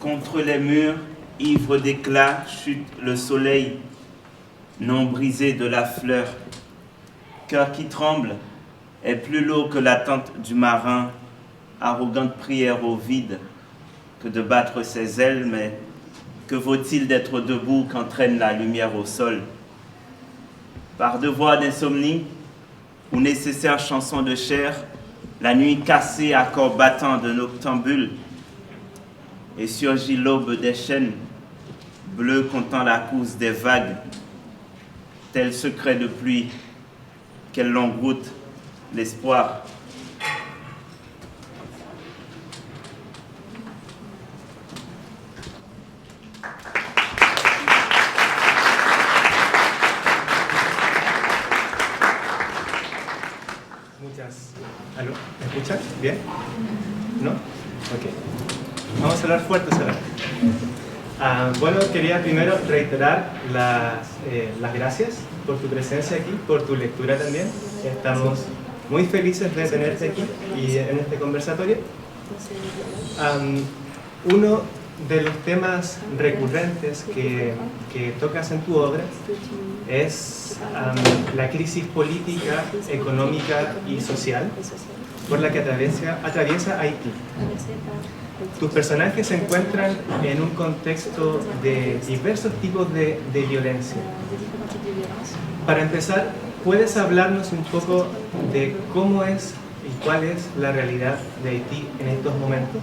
Contre les murs, ivre d'éclat, chute le soleil, non brisé de la fleur. Cœur qui tremble est plus lourd que l'attente du marin, arrogante prière au vide, que de battre ses ailes, mais que vaut-il d'être debout qu'entraîne la lumière au sol? Par devoir d'insomnie ou nécessaire chanson de chair, la nuit cassée à corps battant d'un octambule, et surgit l'aube des chênes, bleu comptant la course des vagues, tel secret de pluie, quelle longue route, l'espoir. ¿Aló? ¿Me escuchan? ¿Bien? ¿No? Ok. Vamos a hablar fuerte ahora. Bueno, quería primero reiterar las gracias por tu presencia aquí, por tu lectura también. Estamos muy felices de tenerte aquí y en este conversatorio. Uno de los temas recurrentes que tocas en tu obra es la crisis política, económica y social por la que atraviesa Haití. Tus personajes se encuentran en un contexto de diversos tipos de violencia. Para empezar, ¿puedes hablarnos un poco de cómo es y cuál es la realidad de Haití en estos momentos?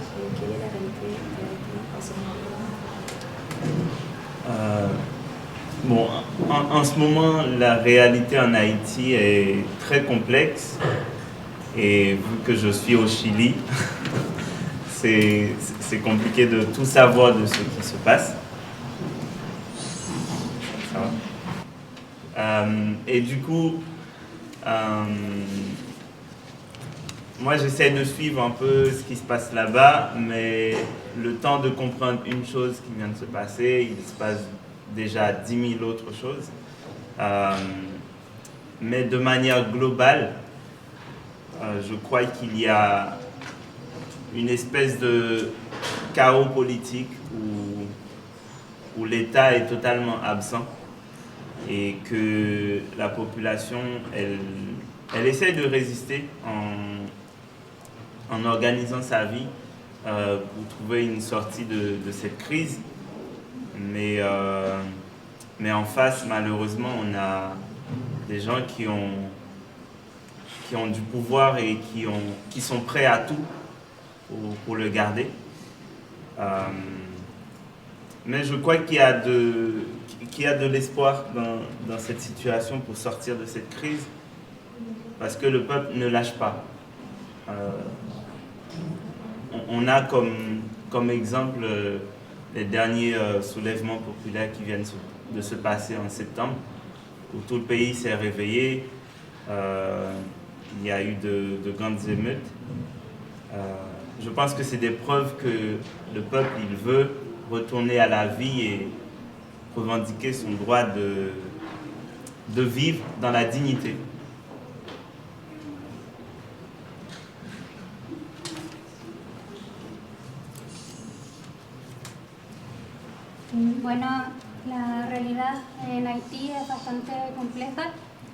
Bon, en ce moment, la réalité en Haïti est très complexe et vu que je suis au Chili, c'est compliqué de tout savoir de ce qui se passe. Ça va. Et du coup, moi j'essaie de suivre un peu ce qui se passe là-bas, mais le temps de comprendre une chose qui vient de se passer, il se passe déjà 10 000 autres choses. Mais de manière globale, je crois qu'il y a une espèce de chaos politique où l'État est totalement absent et que la population, elle essaie de résister en organisant sa vie pour trouver une sortie de cette crise. Mais en face, malheureusement, on a des gens qui ont du pouvoir et qui sont prêts à tout pour le garder. Mais je crois qu'il y a de l'espoir dans cette situation pour sortir de cette crise, parce que le peuple ne lâche pas. On a comme exemple les derniers soulèvements populaires qui viennent de se passer en septembre, où tout le pays s'est réveillé. Il y a eu de grandes émeutes. Je pense que c'est des preuves que le peuple, il veut retourner à la vie et revendiquer son droit de vivre dans la dignité. Bueno, la realidad en Haití es bastante compleja.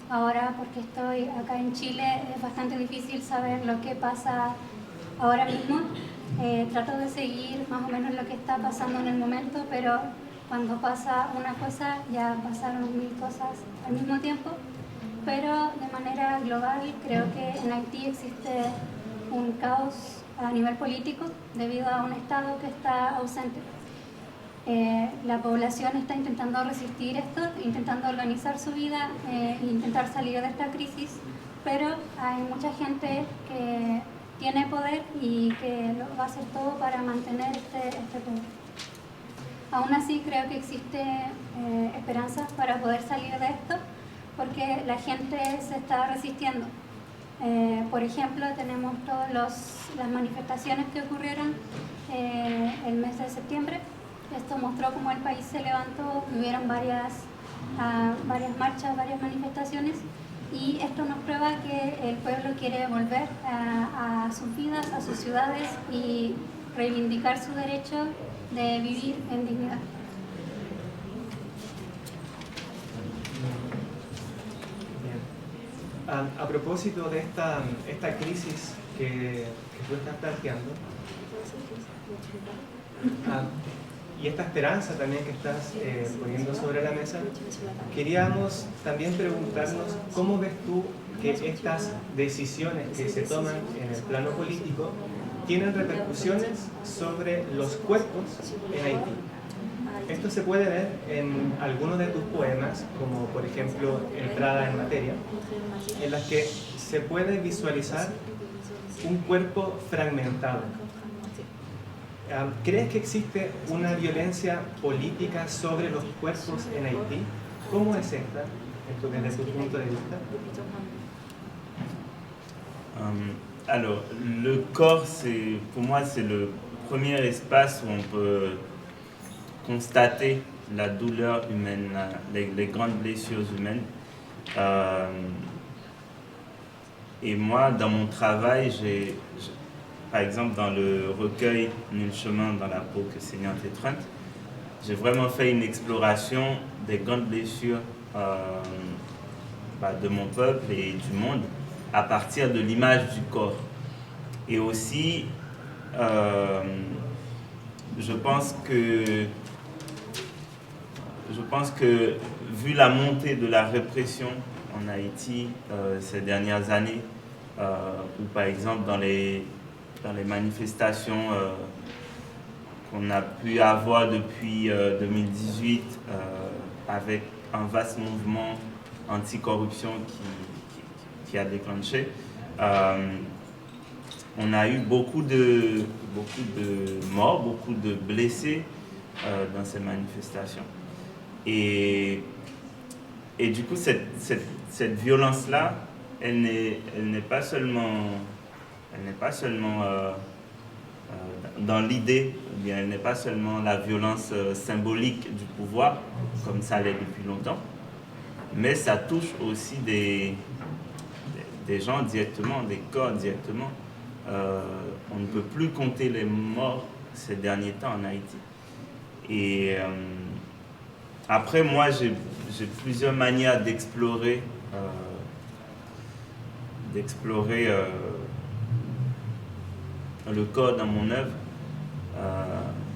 Ahora, porque estoy acá en Chile, es bastante difícil saber lo que pasa ahora mismo. Trato de seguir más o menos lo que está pasando en el momento, pero cuando pasa una cosa ya pasaron 1000 cosas al mismo tiempo. Pero de manera global creo que en Haití existe un caos a nivel político debido a un Estado que está ausente. La población está intentando resistir esto, intentando organizar su vida, intentar salir de esta crisis, pero hay mucha gente que tiene poder y que va a hacer todo para mantener este poder. Aún así creo que existe esperanzas para poder salir de esto, porque la gente se está resistiendo. Por ejemplo, tenemos todas las manifestaciones que ocurrieron el mes de septiembre. Esto mostró cómo el país se levantó, hubieron varias marchas, varias manifestaciones, y esto nos prueba que el pueblo quiere volver a sus vidas, a sus ciudades y reivindicar su derecho de vivir en dignidad. Bien. A propósito de esta crisis que tú estás planteando, y esta esperanza también que estás poniendo sobre la mesa, queríamos también preguntarnos cómo ves tú que estas decisiones que se toman en el plano político tienen repercusiones sobre los cuerpos en Haití. Esto se puede ver en algunos de tus poemas, como por ejemplo Entrada en Materia, en las que se puede visualizar un cuerpo fragmentado. ¿Crees que existe una violencia política sobre los cuerpos en Haití? ¿Cómo es esta, desde tu punto de vista? Alors, le corps, pour moi, c'est le premier espace où on peut constater la douleur humaine, les grandes blessures humaines. Et moi, dans mon travail, par exemple, dans le recueil Nul chemin dans la peau que saignante étreinte, j'ai vraiment fait une exploration des grandes blessures de mon peuple et du monde à partir de l'image du corps. Et aussi, je pense que vu la montée de la répression en Haïti ces dernières années, ou par exemple dans les manifestations qu'on a pu avoir depuis 2018 avec un vaste mouvement anticorruption qui a déclenché, on a eu beaucoup de morts, beaucoup de blessés dans ces manifestations. Et du coup, cette violence-là, elle n'est pas seulement dans l'idée, elle n'est pas seulement la violence symbolique du pouvoir, comme ça l'est depuis longtemps, mais ça touche aussi des gens directement, des corps directement. On ne peut plus compter les morts ces derniers temps en Haïti. Et après, moi, j'ai plusieurs manières d'explorer le corps dans mon œuvre.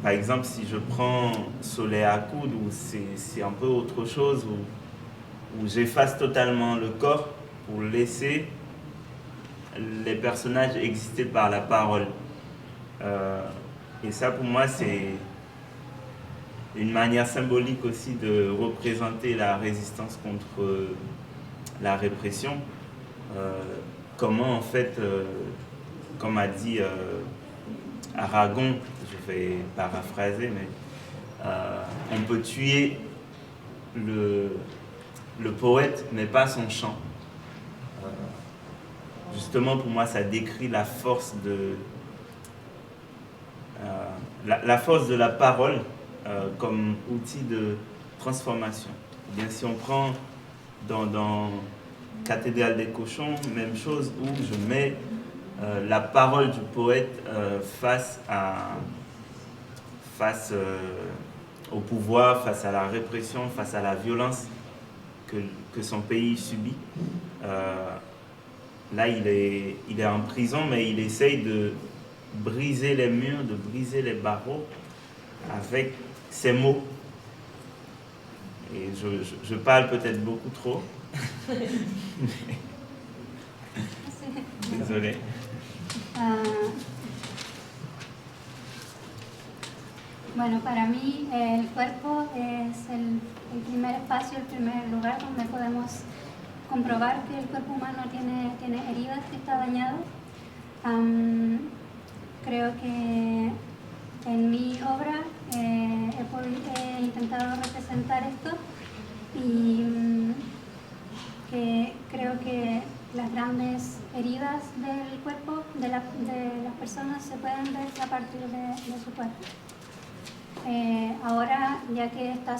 Par exemple, si je prends Soleil à coudre, où c'est un peu autre chose, où j'efface totalement le corps pour laisser les personnages exister par la parole. Et ça, pour moi, c'est une manière symbolique aussi de représenter la résistance contre la répression. Comment, en fait, comme a dit Aragon, je vais paraphraser, mais on peut tuer le poète, mais pas son chant. Justement, pour moi, ça décrit la force de la parole comme outil de transformation. Eh bien, si on prend dans Cathédrale des cochons, même chose, où je mets la parole du poète face au pouvoir, face à la répression, face à la violence que son pays subit. Là, il est en prison, mais il essaye de briser les murs, de briser les barreaux avec ses mots. Et je parle peut-être beaucoup trop. Désolé. Bueno, para mí el cuerpo es el primer espacio, el primer lugar donde podemos comprobar que el cuerpo humano tiene heridas, que está dañado. Creo que en mi obra he intentado representar esto y que creo que las grandes heridas del cuerpo de las personas se pueden ver a partir de su cuerpo. Ahora, ya que está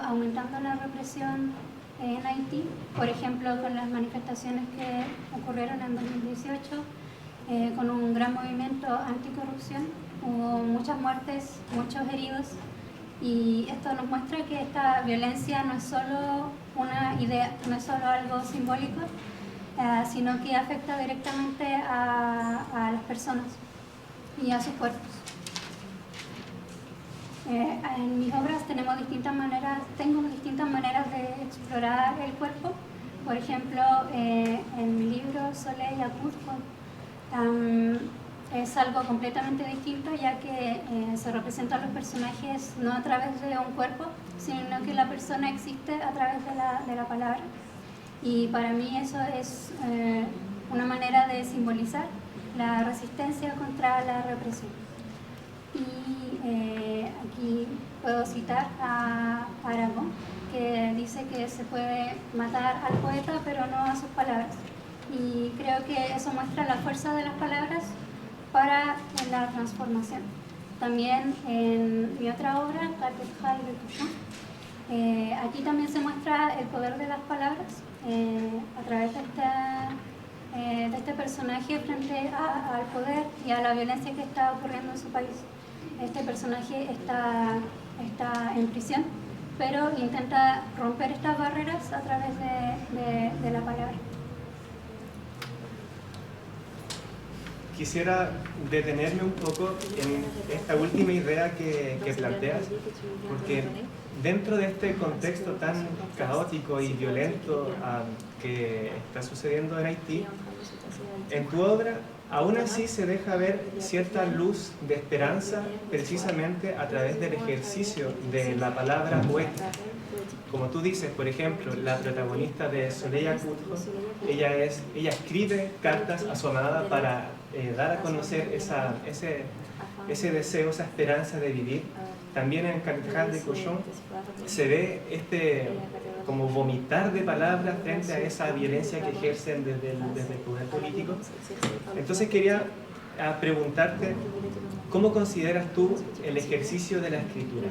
aumentando la represión en Haití, por ejemplo, con las manifestaciones que ocurrieron en 2018, con un gran movimiento anticorrupción, hubo muchas muertes, muchos heridos, y esto nos muestra que esta violencia no es solo una idea, no es solo algo simbólico, sino que afecta directamente a las personas y a sus cuerpos. En mis obras tengo distintas maneras de explorar el cuerpo. Por ejemplo, en mi libro Soleil à Coudre es algo completamente distinto, ya que se representan los personajes no a través de un cuerpo, sino que la persona existe a través de la palabra. Y para mí eso es una manera de simbolizar la resistencia contra la represión. Y aquí puedo citar a Aragón, que dice que se puede matar al poeta pero no a sus palabras. Y creo que eso muestra la fuerza de las palabras para la transformación. También en mi otra obra, Cathédrale de Touchant, aquí también se muestra el poder de las palabras a través de este personaje frente al poder y a la violencia que está ocurriendo en su país. Este personaje está en prisión, pero intenta romper estas barreras a través de la palabra. Quisiera detenerme un poco en esta última idea que planteas, porque dentro de este contexto tan caótico y violento que está sucediendo en Haití, en tu obra aún así se deja ver cierta luz de esperanza precisamente a través del ejercicio de la palabra poética. Como tú dices, por ejemplo, la protagonista de Soleil à Coudre, ella escribe cartas a su amada para dar a conocer ese deseo, esa esperanza de vivir. También en Cathédrale de Touchant se ve como vomitar de palabras frente a esa violencia que ejercen desde el poder político. Entonces quería preguntarte, ¿cómo consideras tú el ejercicio de la escritura?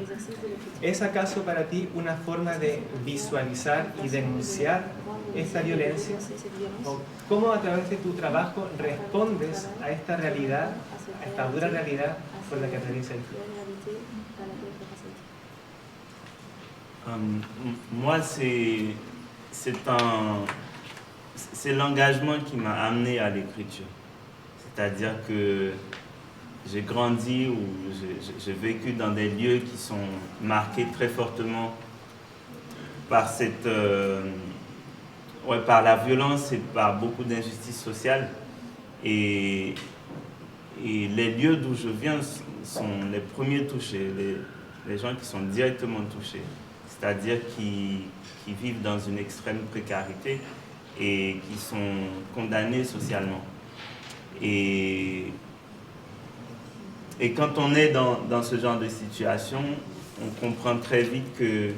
¿Es acaso para ti una forma de visualizar y denunciar esta violencia? ¿O cómo a través de tu trabajo respondes a esta realidad, a esta dura realidad por la que atraviesa el pueblo? Moi, c'est l'engagement qui m'a amené à l'écriture. C'est-à-dire que j'ai grandi ou j'ai vécu dans des lieux qui sont marqués très fortement par par la violence et par beaucoup d'injustices sociales. Et les lieux d'où je viens sont les premiers touchés, les gens qui sont directement touchés. C'est-à-dire qui vivent dans une extrême précarité et qui sont condamnés socialement. Et quand on est dans ce genre de situation, on comprend très vite qu'il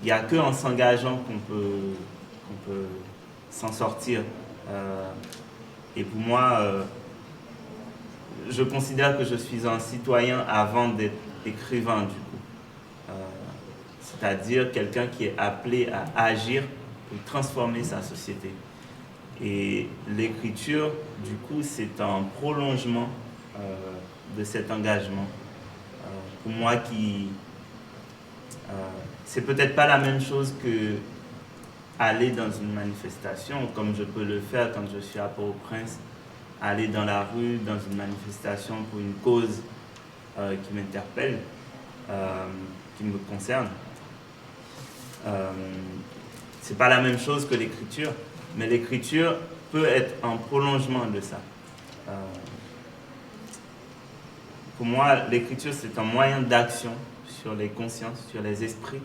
n'y a qu'en s'engageant qu'on peut s'en sortir. Et pour moi, je considère que je suis un citoyen avant d'être écrivain du coup. C'est-à-dire quelqu'un qui est appelé à agir pour transformer sa société. Et l'écriture, du coup, c'est un prolongement de cet engagement. Pour moi, c'est peut-être pas la même chose que aller dans une manifestation, comme je peux le faire quand je suis à Port-au-Prince, aller dans la rue, dans une manifestation pour une cause qui m'interpelle, qui me concerne. C'est pas la même chose que l'écriture, mais l'écriture peut être un prolongement de ça. Pour moi, l'écriture, c'est un moyen d'action sur les consciences, sur les esprits,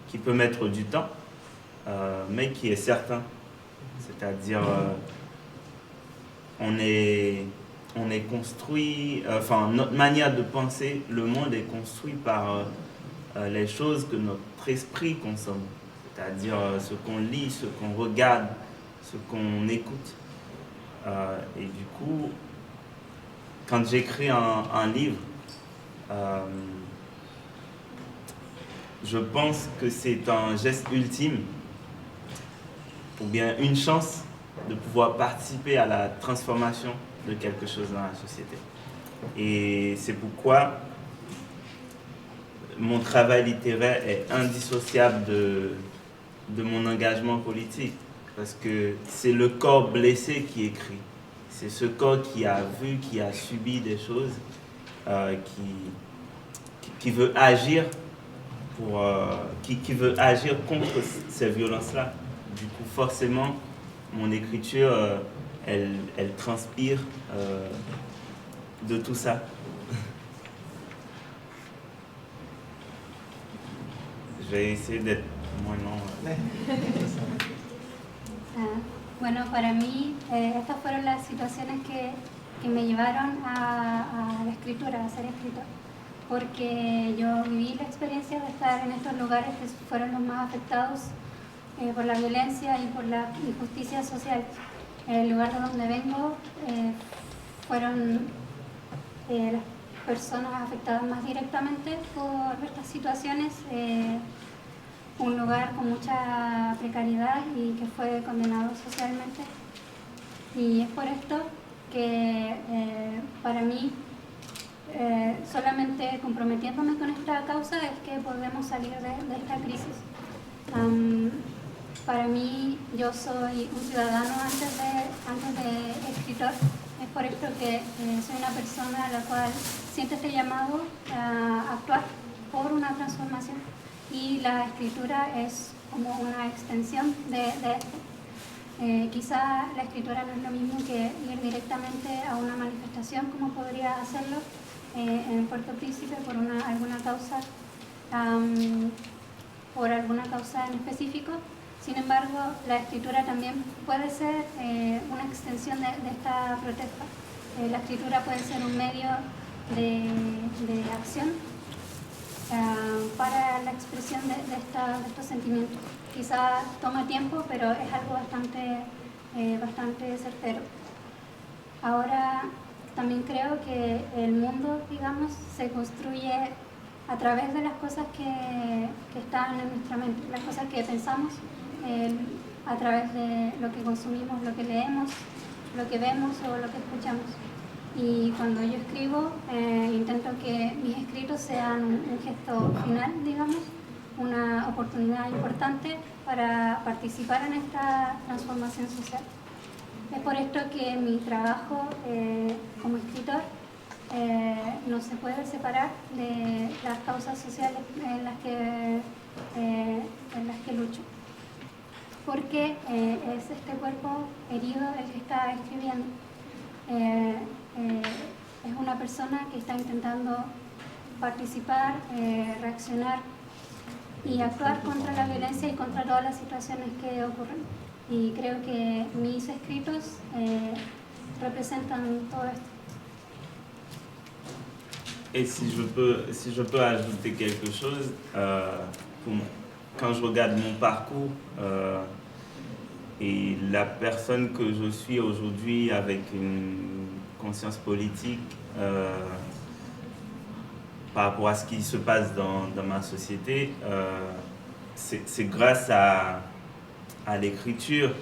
qui peut mettre du temps, mais qui est certain. C'est-à-dire, on est construit, notre manière de penser, le monde est construit par les choses que notre esprit consomme. C'est-à-dire ce qu'on lit, ce qu'on regarde, ce qu'on écoute. Et du coup, quand j'écris un livre, je pense que c'est un geste ultime, ou bien une chance de pouvoir participer à la transformation de quelque chose dans la société. Et c'est pourquoi mon travail littéraire est indissociable de mon engagement politique. Parce que c'est le corps blessé qui écrit. C'est ce corps qui a vu, qui a subi des choses, qui veut agir qui veut agir contre ces violences-là. Du coup, forcément, mon écriture, elle transpire de tout ça. Je vais essayer d'être moins long. Bueno, para mí estas fueron las situaciones que me llevaron a la escritura, a ser escritor. Porque yo viví la experiencia de estar en estos lugares que fueron los más afectados por la violencia y por la injusticia social. El lugar de donde vengo fueron las personas afectadas más directamente por estas situaciones, un lugar con mucha precariedad y que fue condenado socialmente. Y es por esto que para mí, solamente comprometiéndome con esta causa es que podemos salir de esta crisis. Para mí, yo soy un ciudadano antes de escritor. Es por esto que soy una persona a la cual siente este llamado a actuar por una transformación. Y la escritura es como una extensión de esto. Quizá la escritura no es lo mismo que ir directamente a una manifestación como podría hacerlo en Puerto Príncipe por alguna causa, en específico. Sin embargo, la escritura también puede ser una extensión de esta protesta. La escritura puede ser un medio de acción para la expresión de estos sentimientos. Quizá toma tiempo, pero es algo bastante certero. Ahora también creo que el mundo, digamos, se construye a través de las cosas que están en nuestra mente, las cosas que pensamos, a través de lo que consumimos, lo que leemos, lo que vemos o lo que escuchamos. Y cuando yo escribo, intento que mis escritos sean un gesto final, digamos, una oportunidad importante para participar en esta transformación social. Es por esto que mi trabajo como escritor no se puede separar de las causas sociales en las que lucho. Porque es este cuerpo herido el que está escribiendo. Es una persona que está intentando participar, reaccionar y actuar contra la violencia y contra todas las situaciones que ocurren. Y creo que mis escritos representan todo esto. Et si je peux ajouter quelque chose, quand je regarde mon parcours et la personne que je suis aujourd'hui avec une conscience politique par rapport à ce qui se passe dans ma société, c'est grâce à l'écriture,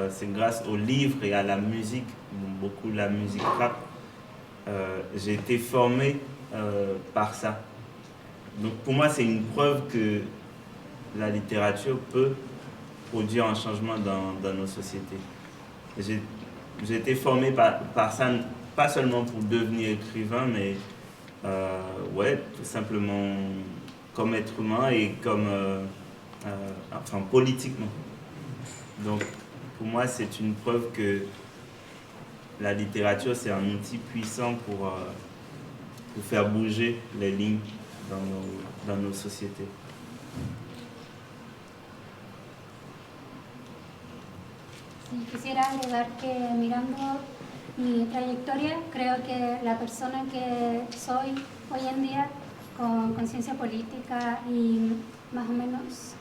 c'est grâce aux livres et à la musique, beaucoup la musique rap. J'ai été formé par ça. Donc pour moi, c'est une preuve que la littérature peut produire un changement dans nos sociétés. J'ai été formé par ça, pas seulement pour devenir écrivain, mais tout simplement comme être humain et politiquement. Donc pour moi, c'est une preuve que la littérature, c'est un outil puissant pour faire bouger les lignes dans nos sociétés. Sí, quisiera agregar que mirando mi trayectoria, creo que la persona que soy hoy en día, con conciencia política y más o menos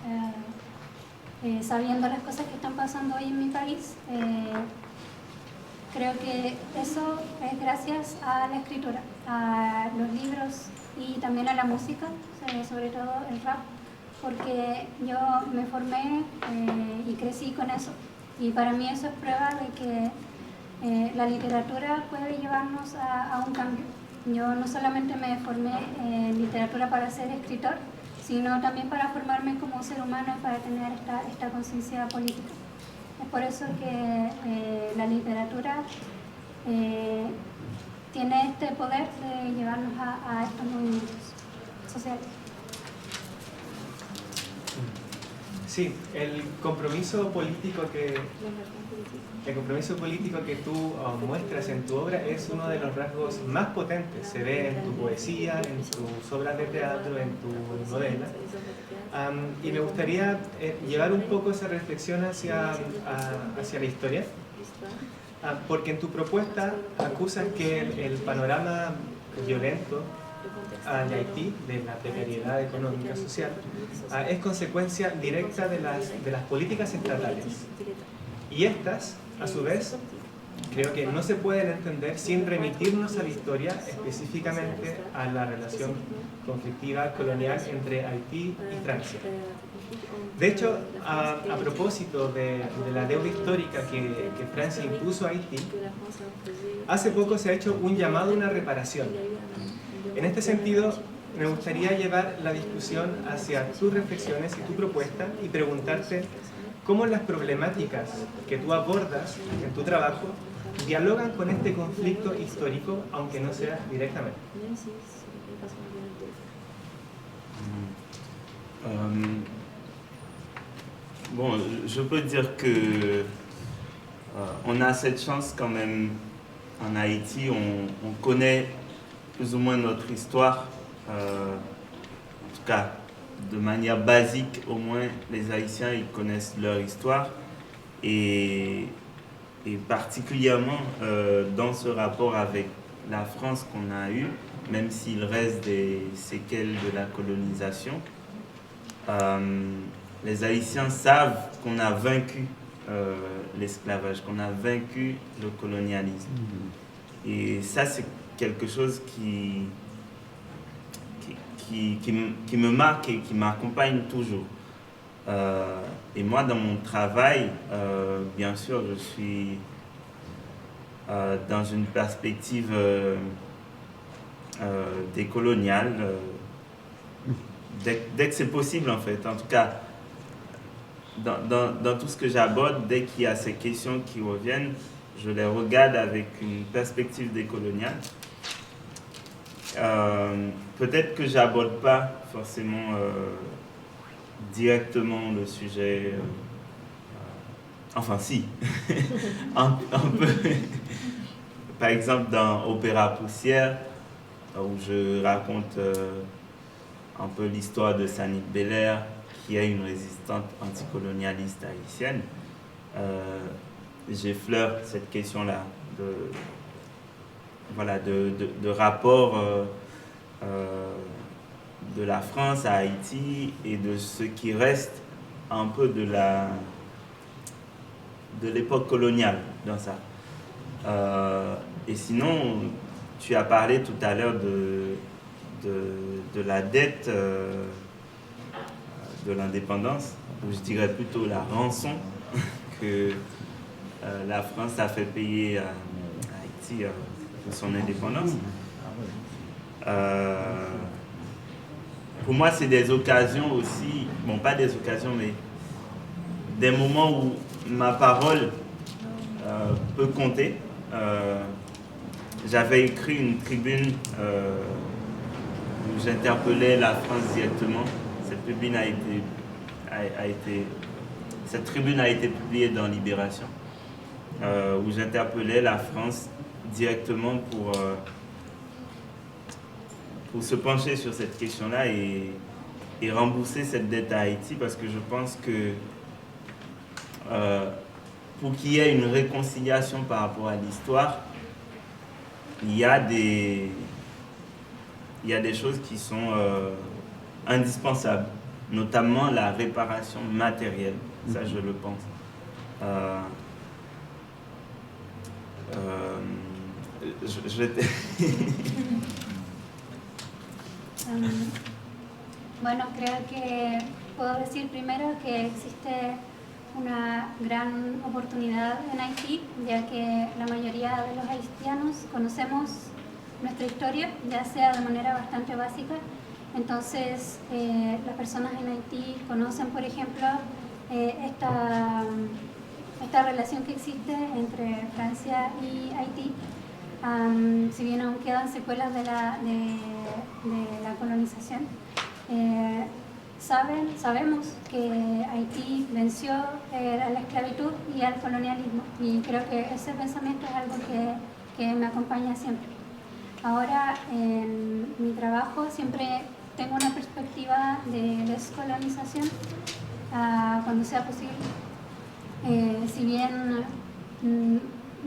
sabiendo las cosas que están pasando hoy en mi país, creo que eso es gracias a la escritura, a los libros y también a la música, sobre todo el rap, porque yo me formé y crecí con eso. Y para mí eso es prueba de que la literatura puede llevarnos a un cambio. yo no solamente me formé en literatura para ser escritor, sino también para formarme como ser humano y para tener esta conciencia política. Es por eso que la literatura tiene este poder de llevarnos a estos movimientos sociales. Sí, el compromiso político que tú muestras en tu obra es uno de los rasgos más potentes. Se ve en tu poesía, en tus obras de teatro, en tu novela. Y me gustaría llevar un poco esa reflexión hacia la historia, porque en tu propuesta acusas que el panorama violento de Haití, de la precariedad económica social, es consecuencia directa de las políticas estatales. Y estas, a su vez, creo que no se pueden entender sin remitirnos a la historia, específicamente a la relación conflictiva colonial entre Haití y Francia. De hecho, a propósito de la deuda histórica que Francia impuso a Haití, hace poco se ha hecho un llamado a una reparación. En este sentido, me gustaría llevar la discusión hacia tus reflexiones y tu propuesta y preguntarte cómo las problemáticas que tú abordas en tu trabajo dialogan con este conflicto histórico, aunque no sea directamente. Bon, je peux dire que on a cette chance quand même en Haïti, on connaît plus ou moins notre histoire, en tout cas de manière basique, au moins les Haïtiens ils connaissent leur histoire et particulièrement dans ce rapport avec la France qu'on a eu, même s'il reste des séquelles de la colonisation, les Haïtiens savent qu'on a vaincu l'esclavage, qu'on a vaincu le colonialisme. Et ça, c'est quelque chose qui me marque et qui m'accompagne toujours. Et moi, dans mon travail, bien sûr, je suis dans une perspective décoloniale, dès que c'est possible, en fait. En tout cas, dans tout ce que j'aborde, dès qu'il y a ces questions qui reviennent, je les regarde avec une perspective décoloniale. Peut-être que j'aborde pas forcément directement le sujet, enfin si, un peu. Par exemple dans Opéra Poussière, où je raconte un peu l'histoire de Sanit Belair, qui est une résistante anticolonialiste haïtienne, j'effleure cette question-là de rapport de la France à Haïti et de ce qui reste un peu de l'époque coloniale dans ça. Et sinon, tu as parlé tout à l'heure de la dette de l'indépendance, ou je dirais plutôt la rançon que la France a fait payer à Haïti pour son indépendance. Pour moi, c'est des occasions aussi, bon, pas des occasions, mais des moments où ma parole peut compter. J'avais écrit une tribune où j'interpellais la France directement. Cette tribune a été publiée dans Libération, où j'interpellais la France directement pour se pencher sur cette question-là et rembourser cette dette à Haïti, parce que je pense que pour qu'il y ait une réconciliation par rapport à l'histoire, il y a des choses qui sont indispensables, notamment la réparation matérielle, ça je le pense. Bueno, creo que puedo decir primero que existe una gran oportunidad en Haití, ya que la mayoría de los haitianos conocemos nuestra historia, ya sea de manera bastante básica. Entonces, las personas en Haití conocen, por ejemplo, esta relación que existe entre Francia y Haití. Si bien aún quedan secuelas de la colonización, sabemos que Haití venció a la esclavitud y al colonialismo, y creo que ese pensamiento es algo que me acompaña siempre. Ahora, en mi trabajo siempre tengo una perspectiva de descolonización cuando sea posible. Si bien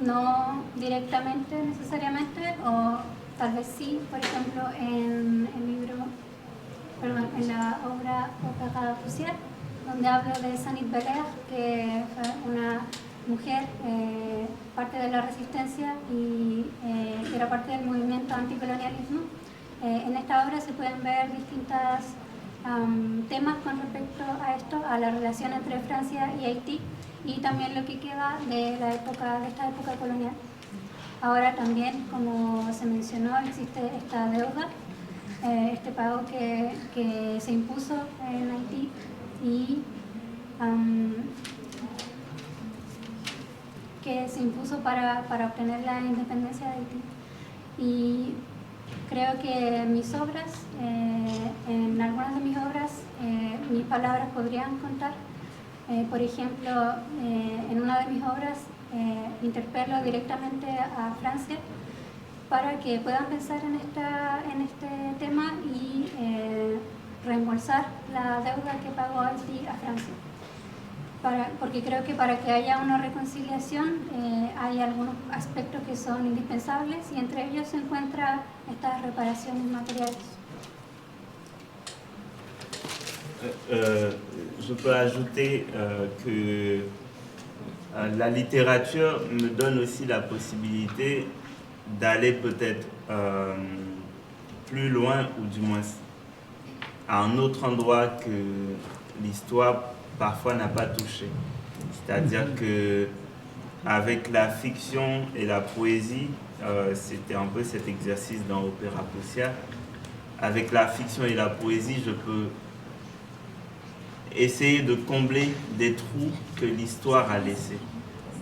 no directamente necesariamente, o tal vez sí, por ejemplo, en la obra Opéra Poussière, donde hablo de Sanit Belair, que fue una mujer, parte de la resistencia y que era parte del movimiento anticolonialismo. En esta obra se pueden ver distintos temas con respecto a esto, a la relación entre Francia y Haití, y también lo que queda de esta época colonial. Ahora también, como se mencionó, existe esta deuda, este pago que se impuso en Haití y que se impuso para obtener la independencia de Haití. Y creo que mis obras, en algunas de mis obras, mis palabras podrían contar. Por ejemplo, en una de mis obras interpelo directamente a Francia para que puedan pensar en este tema y reembolsar la deuda que pagó Haití a Francia. Porque creo que para que haya una reconciliación hay algunos aspectos que son indispensables, y entre ellos se encuentran estas reparaciones materiales. Je peux ajouter que la littérature me donne aussi la possibilité d'aller peut-être plus loin, ou du moins à un autre endroit que l'histoire parfois n'a pas touché. C'est-à-dire que avec la fiction et la poésie, c'était un peu cet exercice dans Opéra Poussière. Avec la fiction et la poésie, je peux essayer de combler des trous que l'histoire a laissés,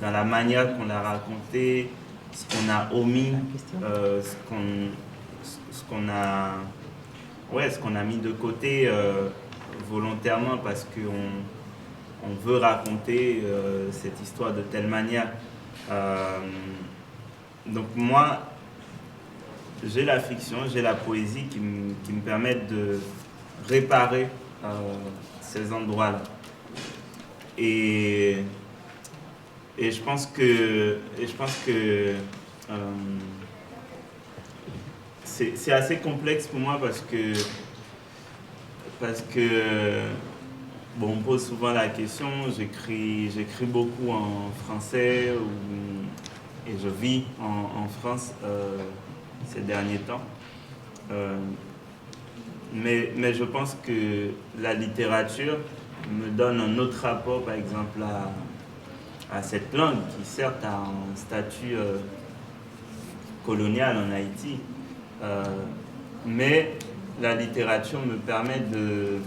dans la manière qu'on l'a raconté, ce qu'on a omis, ce qu'on a mis de côté volontairement parce qu'on veut raconter cette histoire de telle manière. Donc moi, j'ai la fiction, j'ai la poésie qui me permettent de réparer ces endroits-là. Et je pense que c'est assez complexe pour moi parce que bon, on me pose souvent la question, j'écris beaucoup en français et je vis en France ces derniers temps. Mais je pense que la littérature me donne un autre rapport, par exemple, à cette langue qui certes a un statut colonial en Haïti, mais la littérature me permet de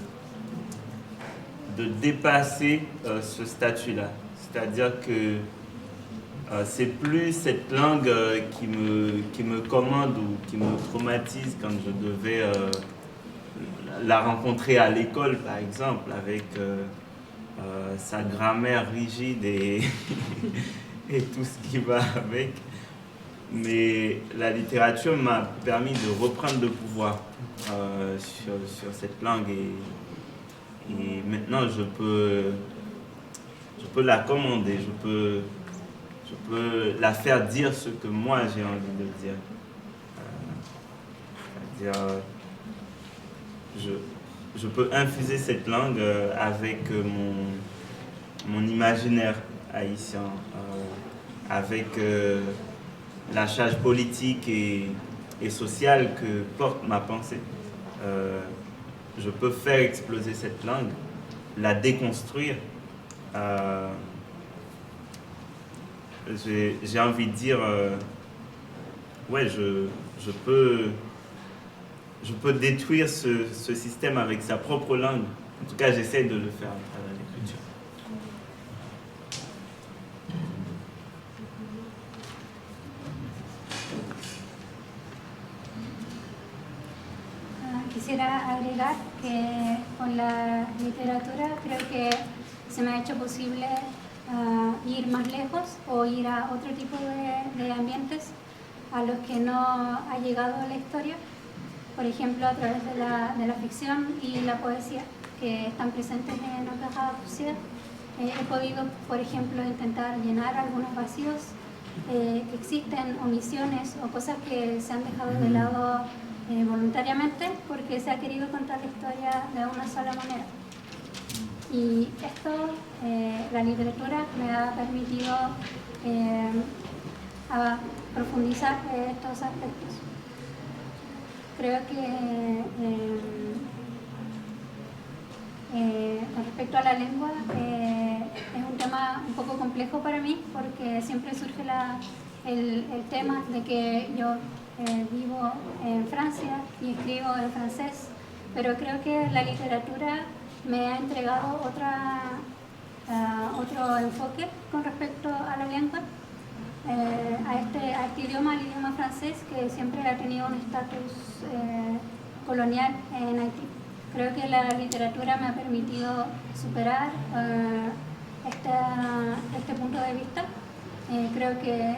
dépasser ce statut-là. C'est-à-dire que c'est plus cette langue qui me commande ou qui me traumatise quand je devais la rencontrer à l'école, par exemple, avec sa grammaire rigide et, et tout ce qui va avec. Mais la littérature m'a permis de reprendre le pouvoir sur cette langue et maintenant je peux la commander, je peux la faire dire ce que moi j'ai envie de dire. C'est-à-dire, je peux infuser cette langue avec mon imaginaire haïtien, avec la charge politique et sociale que porte ma pensée. Je peux faire exploser cette langue, la déconstruire. J'ai envie de dire, ouais, je peux détruire ce système avec sa propre langue. En tout cas, j'essaie de le faire à travers l'écriture. Quisiera agregar que con la literatura creo que se me ha hecho posible ir más lejos o ir a otro tipo de ambientes a los que no ha llegado la historia, por ejemplo a través de la ficción y la poesía que están presentes en Oaxaca. He podido, por ejemplo, intentar llenar algunos vacíos que existen, omisiones o cosas que se han dejado de lado voluntariamente porque se ha querido contar la historia de una sola manera. Y esto, la literatura me ha permitido a profundizar estos aspectos. Creo que con respecto a la lengua es un tema un poco complejo para mí porque siempre surge el tema de que yo vivo en Francia y escribo en francés, pero creo que la literatura me ha entregado otro enfoque con respecto a la lengua, a este idioma, el idioma francés, que siempre ha tenido un estatus colonial en Haití. Creo que la literatura me ha permitido superar este punto de vista. Creo que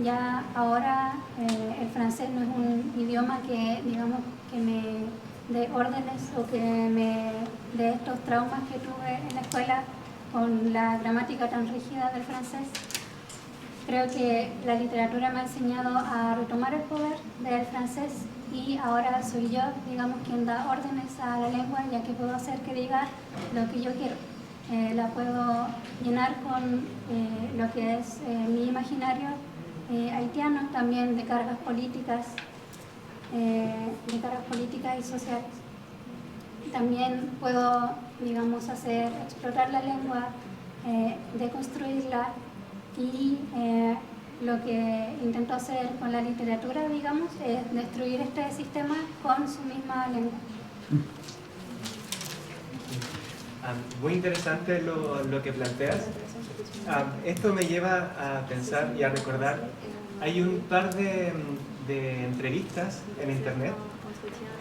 ya ahora el francés no es un idioma que, digamos, que me dé órdenes o que me dé estos traumas que tuve en la escuela con la gramática tan rígida del francés. Creo que la literatura me ha enseñado a retomar el poder del francés y ahora soy yo, digamos, quien da órdenes a la lengua, ya que puedo hacer que diga lo que yo quiero. La puedo llenar con lo que es mi imaginario haitiano, también de cargas políticas y sociales. También puedo, digamos, hacer explotar la lengua, deconstruirla y lo que intento hacer con la literatura, digamos, es destruir este sistema con su misma lengua. Muy interesante lo que planteas. Esto me lleva a pensar y a recordar, hay un par de entrevistas en internet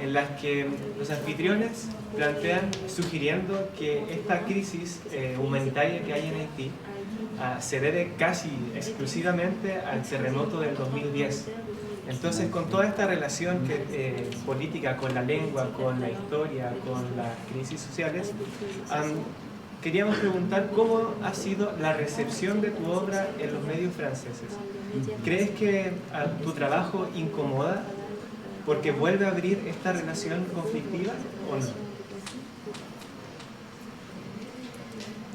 en las que los anfitriones plantean sugiriendo que esta crisis humanitaria que hay en Haití se debe casi exclusivamente al terremoto del 2010. Entonces, con toda esta relación política con la lengua, con la historia, con las crisis sociales, queríamos preguntar cómo ha sido la recepción de tu obra en los medios franceses. ¿Crees que tu trabajo incomoda porque vuelve a abrir esta relación conflictiva o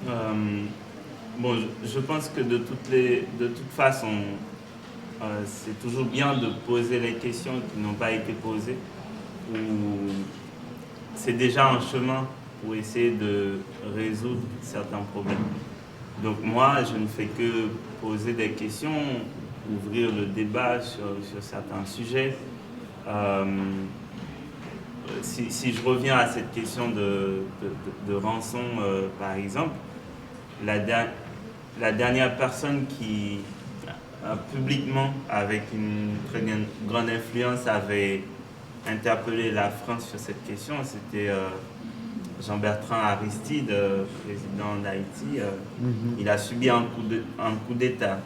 no? Bon, je pense que de toute façon, c'est toujours bien de poser les questions qui n'ont pas été posées, ou c'est déjà un chemin pour essayer de résoudre certains problèmes. Donc moi, je ne fais que poser des questions, ouvrir le débat sur certains sujets. Si je reviens à cette question de rançon, par exemple, la dernière personne qui publiquement, avec une très grande influence, avait interpellé la France sur cette question, c'était Jean-Bertrand Aristide, président d'Haïti. Il a subi un coup d'État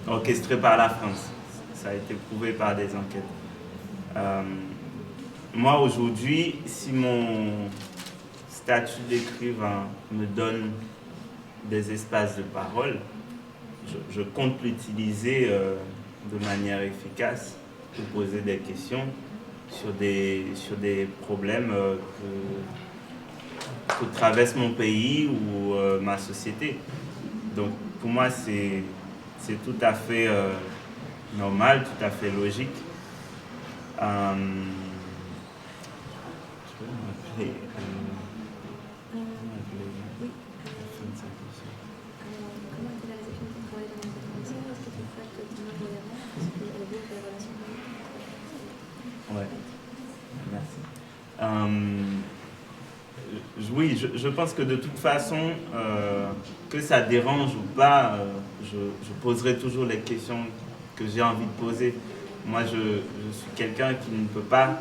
orchestré par la France. Ça a été prouvé par des enquêtes. Moi, aujourd'hui, si mon statut d'écrivain me donne des espaces de parole, je compte l'utiliser de manière efficace pour poser des questions sur des problèmes que traverse mon pays ou ma société. Donc pour moi, c'est tout à fait normal, tout à fait logique. Je peux m'appeler... Oui, je pense que de toute façon, que ça dérange ou pas, je poserai toujours les questions que j'ai envie de poser. Moi, je suis quelqu'un qui ne peut pas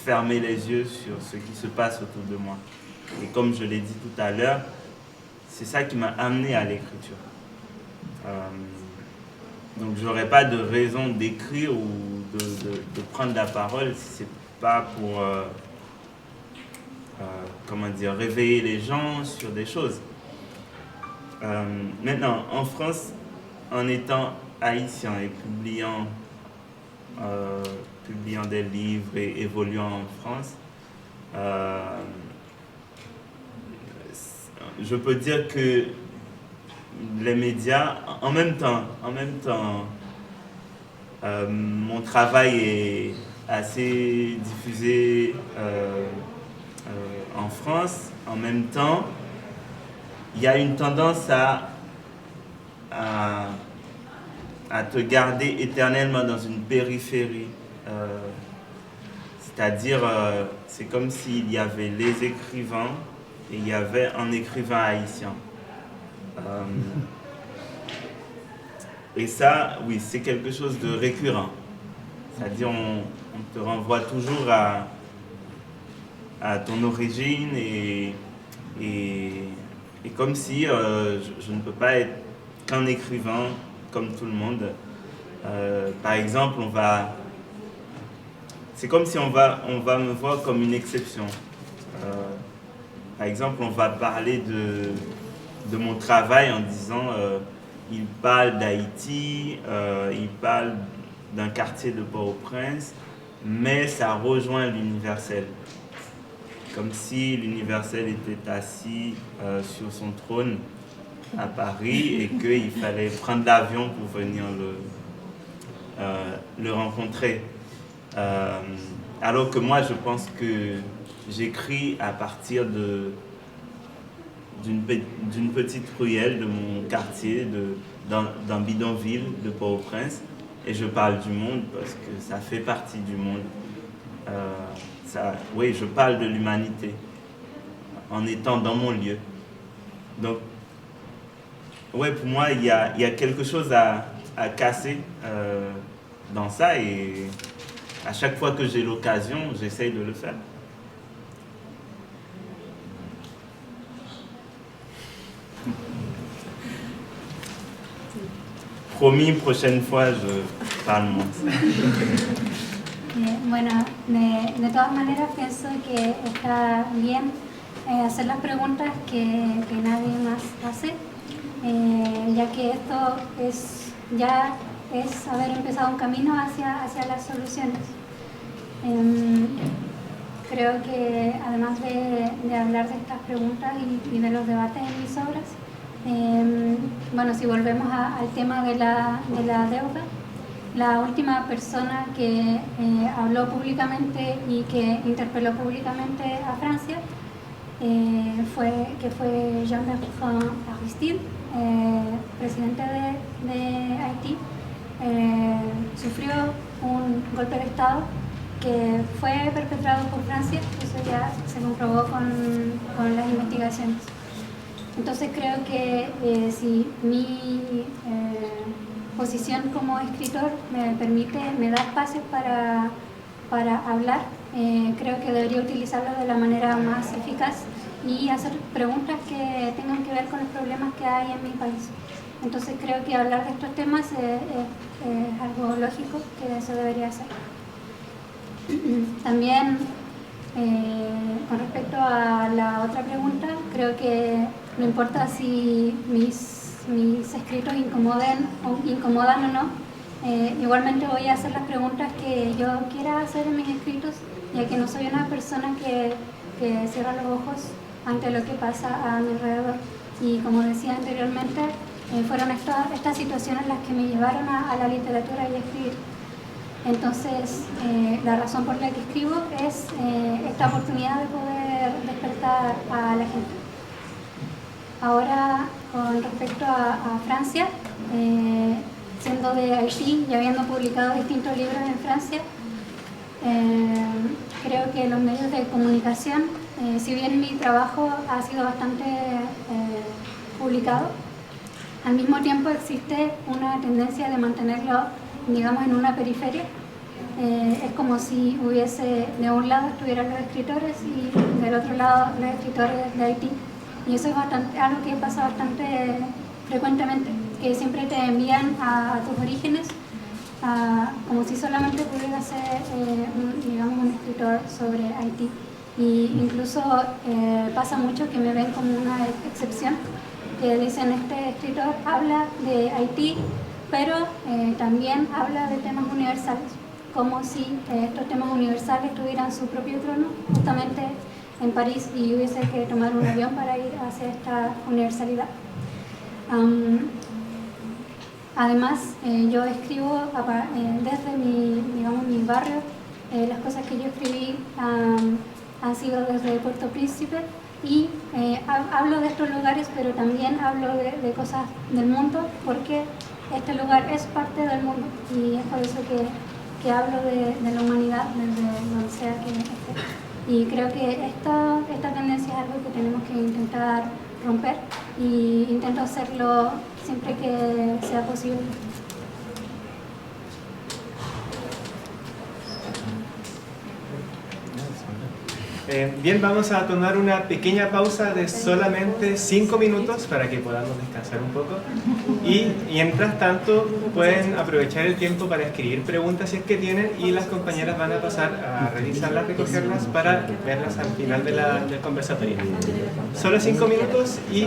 fermer les yeux sur ce qui se passe autour de moi. Et comme je l'ai dit tout à l'heure, c'est ça qui m'a amené à l'écriture. Donc, j'aurais pas de raison d'écrire ou de prendre la parole si c'est pas pour comment dire, réveiller les gens sur des choses. Maintenant, en France, en étant haïtien et publiant des livres et évoluant en France, je peux dire que les médias, en même temps, mon travail est assez diffusé en France. En même temps, il y a une tendance à te garder éternellement dans une périphérie. C'est-à-dire, c'est comme s'il y avait les écrivains et il y avait un écrivain haïtien. Et ça, oui, c'est quelque chose de récurrent. C'est-à-dire, on te renvoie toujours à ton origine et comme si je ne peux pas être qu'un écrivain comme tout le monde. Par exemple, c'est comme si on va me voir comme une exception. Par exemple, on va parler de mon travail en disant il parle d'Haïti, il parle d'un quartier de Port-au-Prince, mais ça rejoint l'universel. Comme si l'universel était assis sur son trône à Paris et qu'il fallait prendre l'avion pour venir le rencontrer. Alors que moi, je pense que j'écris à partir d'une petite ruelle de mon quartier, d'un bidonville de Port-au-Prince, et je parle du monde parce que ça fait partie du monde. Oui, je parle de l'humanité en étant dans mon lieu. Donc, ouais, pour moi, il y a quelque chose à casser dans ça, et à chaque fois que j'ai l'occasion, j'essaye de le faire. Promis, prochaine fois, je parle moins. Bueno, de todas maneras pienso que está bien hacer las preguntas que nadie más hace, ya que esto ya es haber empezado un camino hacia las soluciones. Creo que además de hablar de estas preguntas y de los debates en mis obras, bueno, si volvemos al tema de la deuda, la última persona que habló públicamente y que interpeló públicamente a Francia fue Jean-Bertrand Aristide, presidente de Haití. Sufrió un golpe de Estado que fue perpetrado por Francia, eso ya se comprobó con las investigaciones. Entonces creo que si mi posición como escritor me da espacios para hablar, creo que debería utilizarlo de la manera más eficaz y hacer preguntas que tengan que ver con los problemas que hay en mi país. Entonces creo que hablar de estos temas es algo lógico que se debería hacer. También con respecto a la otra pregunta, creo que no importa si mis escritos incomodan o no, igualmente voy a hacer las preguntas que yo quiera hacer en mis escritos, ya que no soy una persona que cierra los ojos ante lo que pasa a mi alrededor. Y como decía anteriormente, fueron estas situaciones las que me llevaron a la literatura y a escribir. Entonces, la razón por la que escribo es esta oportunidad de poder despertar a la gente. Ahora, con respecto a Francia, siendo de Haití y habiendo publicado distintos libros en Francia, Creo que los medios de comunicación, si bien mi trabajo ha sido bastante publicado, al mismo tiempo existe una tendencia de mantenerlo, digamos, en una periferia. Es como si hubiese, de un lado estuvieran los escritores y del otro lado los escritores de Haití. Y eso es algo que pasa bastante frecuentemente, que siempre te envían a tus orígenes, como si solamente pudieras ser, digamos, un escritor sobre Haití. Y incluso pasa mucho que me ven como una excepción, que dicen, este escritor habla de Haití, pero también habla de temas universales, como si estos temas universales tuvieran su propio trono justamente en París y hubiese que tomar un avión para ir hacia esta universalidad. Además, yo escribo desde mi barrio. Las cosas que yo escribí han sido desde Puerto Príncipe y hablo de estos lugares, pero también hablo de cosas del mundo, porque este lugar es parte del mundo y es por eso que hablo de la humanidad desde donde sea que esté. Y creo que esta tendencia es algo que tenemos que intentar romper y intento hacerlo siempre que sea posible. Bien, vamos a tomar una pequeña pausa de solamente 5 minutos para que podamos descansar un poco. Y mientras tanto, pueden aprovechar el tiempo para escribir preguntas si es que tienen, y las compañeras van a pasar a revisarlas, recogerlas para verlas al final del conversatorio. Solo 5 minutos y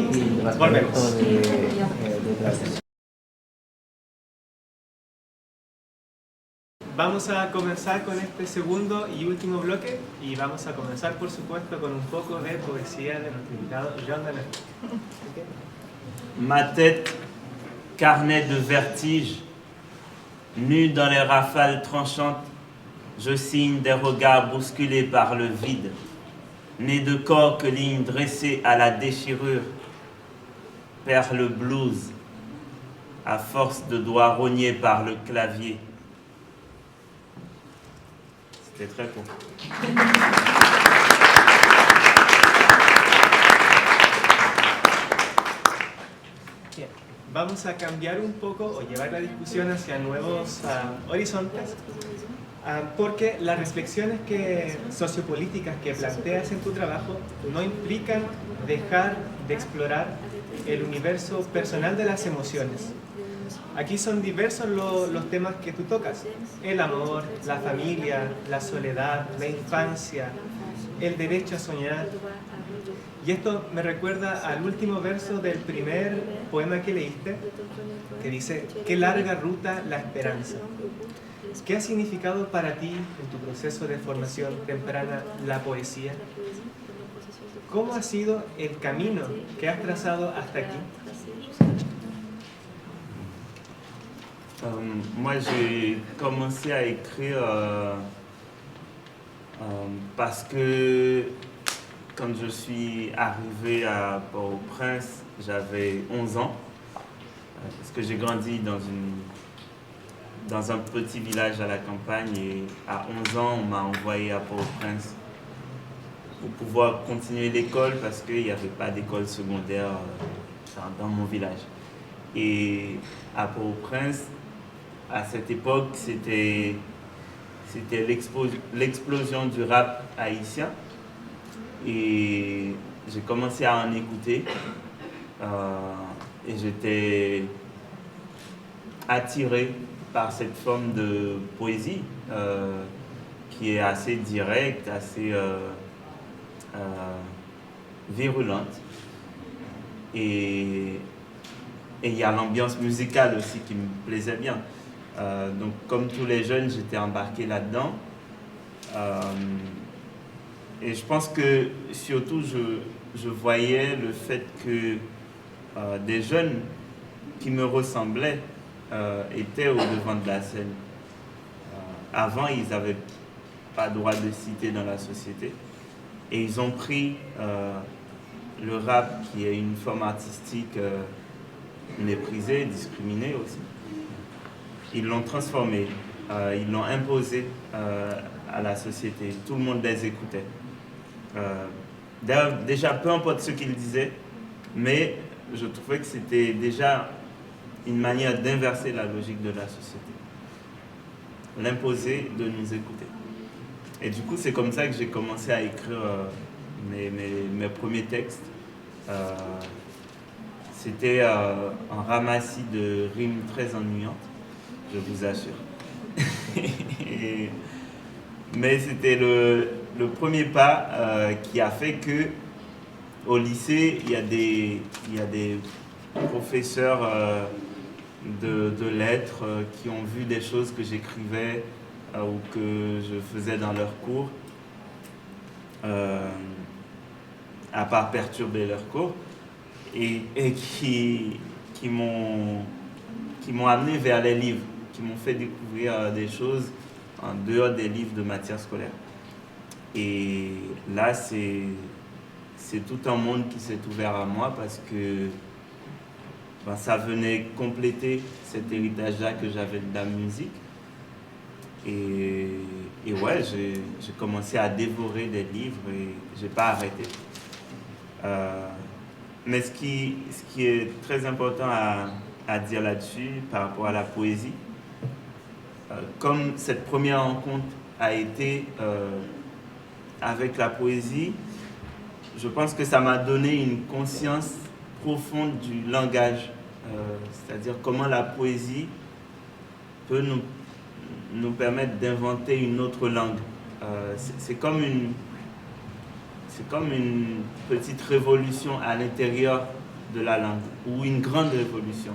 volvemos. Vamos a comenzar con este segundo y último bloque, y vamos a comenzar, por supuesto, con un poco de poesía de nuestro invitado Jean Danet. Ma tête, carnet de vertige, nu dans les rafales tranchantes, je signe des regards bousculés par le vide, né de corps que lignes dressées à la déchirure, perd le blues, à force de doigts rognés par le clavier. C'était très court. Bien. Vamos a cambiar un poco o llevar la discusión hacia nuevos horizontes, porque las reflexiones sociopolíticas que planteas en tu trabajo no implican dejar de explorar el universo personal de las emociones. Aquí son diversos los temas que tú tocas: el amor, la familia, la soledad, la infancia, el derecho a soñar. Y esto me recuerda al último verso del primer poema que leíste, que dice: qué larga ruta la esperanza. ¿Qué ha significado para ti en tu proceso de formación temprana la poesía? ¿Cómo ha sido el camino que has trazado hasta aquí? Moi, j'ai commencé à écrire parce que quand je suis arrivé à Port-au-Prince, j'avais 11 ans, parce que j'ai grandi dans un petit village à la campagne, et à 11 ans, on m'a envoyé à Port-au-Prince pour pouvoir continuer l'école, parce qu'il n'y avait pas d'école secondaire dans mon village. Et à Port-au-Prince, à cette époque, c'était l'explosion du rap haïtien, et j'ai commencé à en écouter, et j'étais attiré par cette forme de poésie qui est assez directe, assez virulente, et il y a l'ambiance musicale aussi qui me plaisait bien. Donc comme tous les jeunes, j'étais embarqué là-dedans. Et je pense que surtout je voyais le fait que des jeunes qui me ressemblaient étaient au devant de la scène. Avant, ils n'avaient pas droit de citer dans la société. Et ils ont pris le rap, qui est une forme artistique méprisée, discriminée aussi. Ils l'ont transformé, ils l'ont imposé à la société. Tout le monde les écoutait. Déjà, peu importe ce qu'ils disaient, mais je trouvais que c'était déjà une manière d'inverser la logique de la société. L'imposer de nous écouter. Et du coup, c'est comme ça que j'ai commencé à écrire mes premiers textes. C'était un ramassis de rimes très ennuyantes, je vous assure. Mais c'était le premier pas qui a fait que au lycée, il y a des professeurs de lettres qui ont vu des choses que j'écrivais ou que je faisais dans leurs cours, à part perturber leurs cours, et qui m'ont amené vers les livres, qui m'ont fait découvrir des choses en dehors des livres de matière scolaire. Et là, c'est tout un monde qui s'est ouvert à moi parce que ça venait compléter cet héritage-là que j'avais de la musique. Et ouais, j'ai commencé à dévorer des livres et j'ai pas arrêté. Mais ce qui est très important à dire là-dessus par rapport à la poésie, comme cette première rencontre a été avec la poésie, je pense que ça m'a donné une conscience profonde du langage, c'est-à-dire comment la poésie peut nous permettre d'inventer une autre langue. C'est comme une petite révolution à l'intérieur de la langue, ou une grande révolution.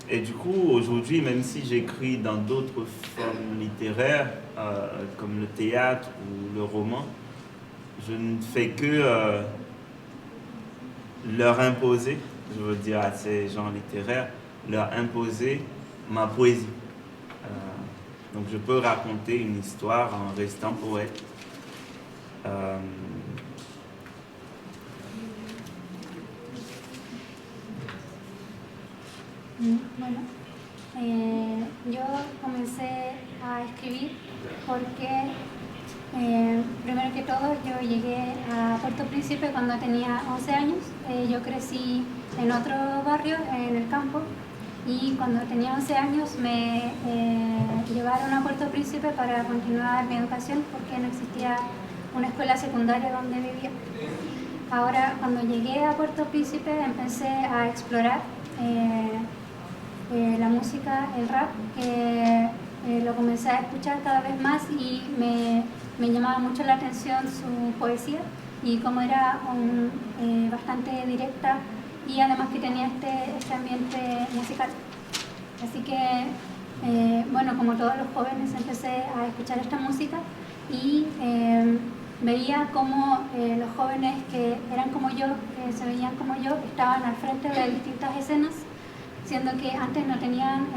Et du coup, aujourd'hui, même si j'écris dans d'autres formes littéraires, comme le théâtre ou le roman, je ne fais que leur imposer, je veux dire à ces gens littéraires, leur imposer ma poésie. Donc je peux raconter une histoire en restant poète. Bueno, yo comencé a escribir porque, primero que todo, yo llegué a Puerto Príncipe cuando tenía 11 años. Yo crecí en otro barrio, en el campo, y cuando tenía 11 años me llevaron a Puerto Príncipe para continuar mi educación porque no existía una escuela secundaria donde vivía. Ahora, cuando llegué a Puerto Príncipe, empecé a explorar la música, el rap, que lo comencé a escuchar cada vez más y me llamaba mucho la atención su poesía y cómo era bastante directa y además que tenía este ambiente musical. Así que, bueno, como todos los jóvenes empecé a escuchar esta música y veía cómo los jóvenes que eran como yo, que se veían como yo, estaban al frente de distintas escenas, siendo que antes no tenían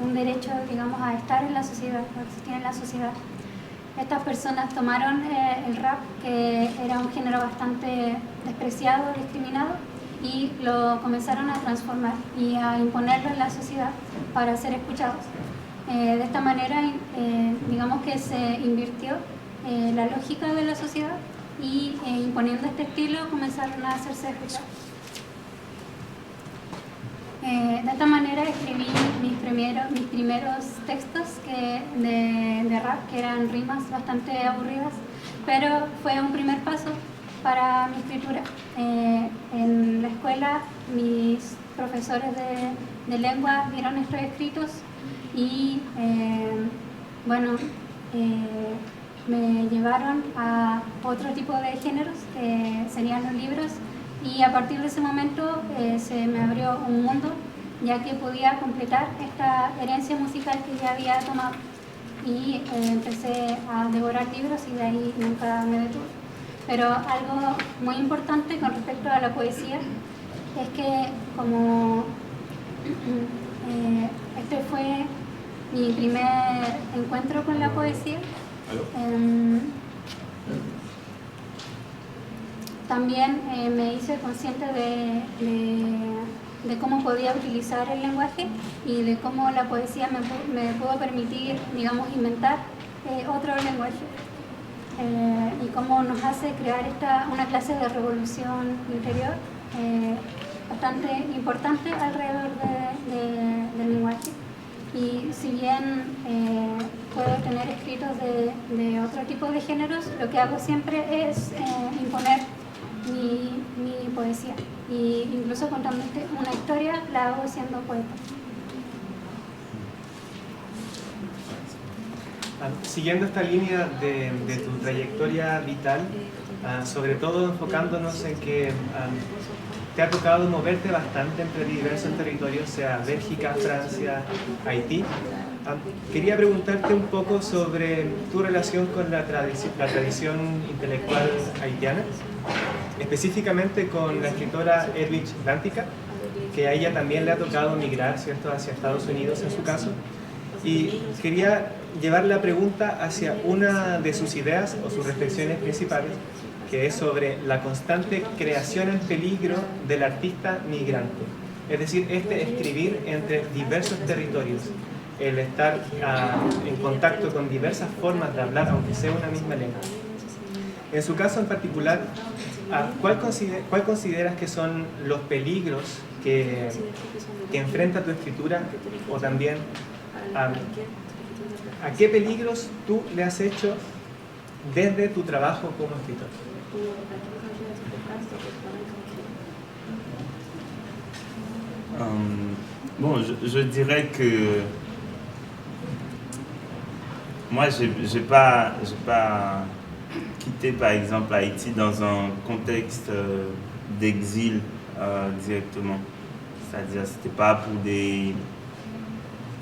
un derecho, digamos, a estar en la sociedad, a existir en la sociedad. Estas personas tomaron el rap, que era un género bastante despreciado, discriminado, y lo comenzaron a transformar y a imponerlo en la sociedad para ser escuchados. De esta manera, digamos que se invirtió la lógica de la sociedad y imponiendo este estilo comenzaron a hacerse escuchar. De esta manera escribí mis primeros textos de rap, que eran rimas bastante aburridas, pero fue un primer paso para mi escritura. En la escuela mis profesores de lengua vieron estos escritos y bueno, me llevaron a otro tipo de géneros que serían los libros. Y a partir de ese momento se me abrió un mundo, ya que podía completar esta herencia musical que ya había tomado. Y empecé a devorar libros y de ahí nunca me detuve. Pero algo muy importante con respecto a la poesía es que como este fue mi primer encuentro con la poesía, también me hice consciente de de cómo podía utilizar el lenguaje y de cómo la poesía me pudo permitir, digamos, inventar otro lenguaje. Y cómo nos hace crear una clase de revolución interior bastante importante alrededor del lenguaje. Y si bien puedo tener escritos de otro tipo de géneros, lo que hago siempre es imponer mi poesía. Y incluso contando una historia, la hago siendo poeta. Siguiendo esta línea de tu trayectoria vital, sobre todo enfocándonos en que te ha tocado moverte bastante entre diversos territorios, sea Bélgica, Francia, Haití. Quería preguntarte un poco sobre tu relación con la tradición intelectual haitiana, específicamente con la escritora Edwidge Danticat, que a ella también le ha tocado migrar, ¿cierto?, hacia Estados Unidos en su caso. Y quería llevar la pregunta hacia una de sus ideas o sus reflexiones principales, que es sobre la constante creación en peligro del artista migrante. Es decir, escribir entre diversos territorios, el estar en contacto con diversas formas de hablar, aunque sea una misma lengua. En su caso en particular, ¿cuál consideras que son los peligros que enfrenta tu escritura? O también, ¿a qué peligros tú le has hecho desde tu trabajo como escritor? Bon, je dirais que moi, j'ai pas quitté, par exemple, Haïti dans un contexte d'exil directement. C'est-à-dire, c'était pas pour des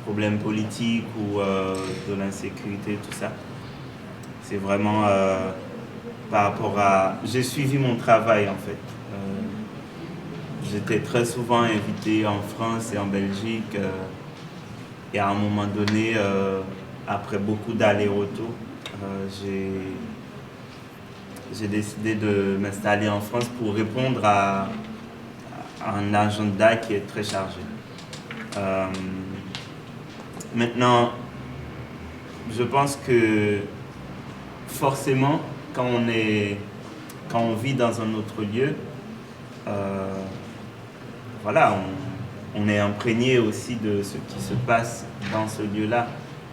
problèmes politiques ou de l'insécurité, tout ça. C'est vraiment par rapport à... J'ai suivi mon travail, en fait. J'étais très souvent invité en France et en Belgique. Et à un moment donné, après beaucoup d'allers-retours, j'ai décidé de m'installer en France pour répondre à un agenda qui est très chargé. Maintenant, je pense que forcément, quand on vit dans un autre lieu, voilà, on est imprégné aussi de ce qui se passe dans ce lieu-là,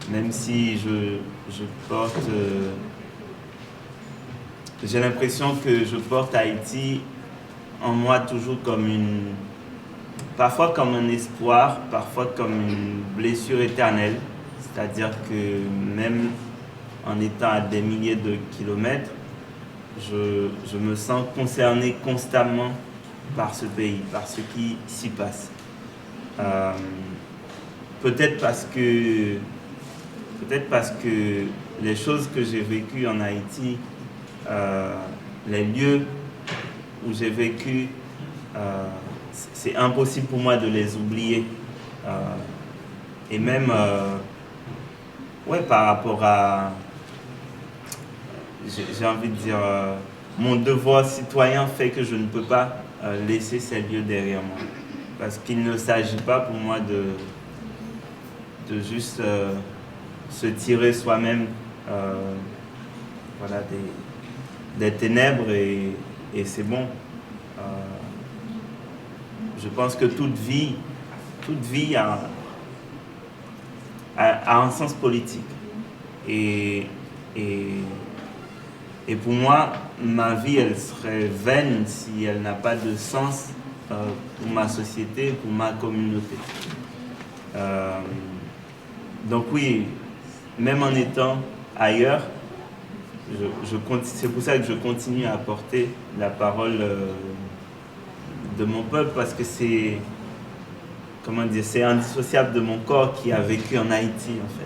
même si je porte... j'ai l'impression que je porte Haïti en moi toujours comme parfois comme un espoir, parfois comme une blessure éternelle. C'est-à-dire que même en étant à des milliers de kilomètres, je me sens concerné constamment par ce pays, par ce qui s'y passe. Peut-être parce que les choses que j'ai vécues en Haïti, les lieux où j'ai vécu, c'est impossible pour moi de les oublier. Et même par rapport à, j'ai envie de dire, mon devoir citoyen fait que je ne peux pas laisser ces lieux derrière moi. Parce qu'il ne s'agit pas pour moi de juste se tirer soi-même voilà, des ténèbres et c'est bon. Je pense que toute vie a un sens politique. Et pour moi, ma vie, elle serait vaine si elle n'a pas de sens pour ma société, pour ma communauté. Donc oui, même en étant ailleurs, c'est pour ça que je continue à porter la parole de mon peuple, parce que c'est, comment dire, c'est indissociable de mon corps qui a vécu en Haïti, en fait.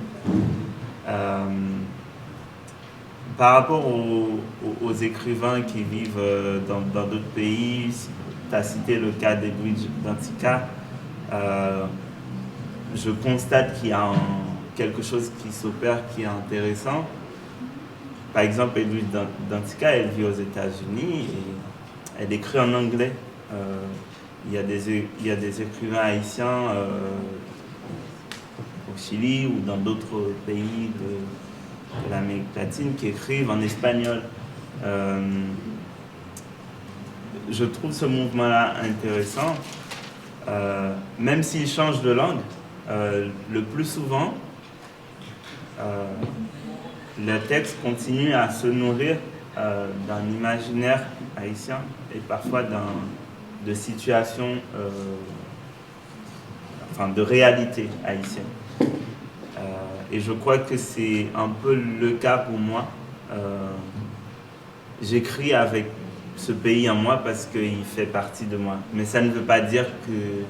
Par rapport aux écrivains qui vivent dans d'autres pays, tu as cité le cas d'Edwidge Danticat, je constate qu'il y a quelque chose qui s'opère qui est intéressant. Par exemple, Edwidge Danticat, elle vit aux États-Unis et elle écrit en anglais. il y a des écrivains haïtiens au Chili ou dans d'autres pays de l'Amérique latine qui écrivent en espagnol. Je trouve ce mouvement-là intéressant, même s'il change de langue, le plus souvent, le texte continue à se nourrir d'un imaginaire haïtien et parfois de situations, enfin de réalité haïtienne. Et je crois que c'est un peu le cas pour moi. J'écris avec ce pays en moi parce qu'il fait partie de moi. Mais ça ne veut pas dire que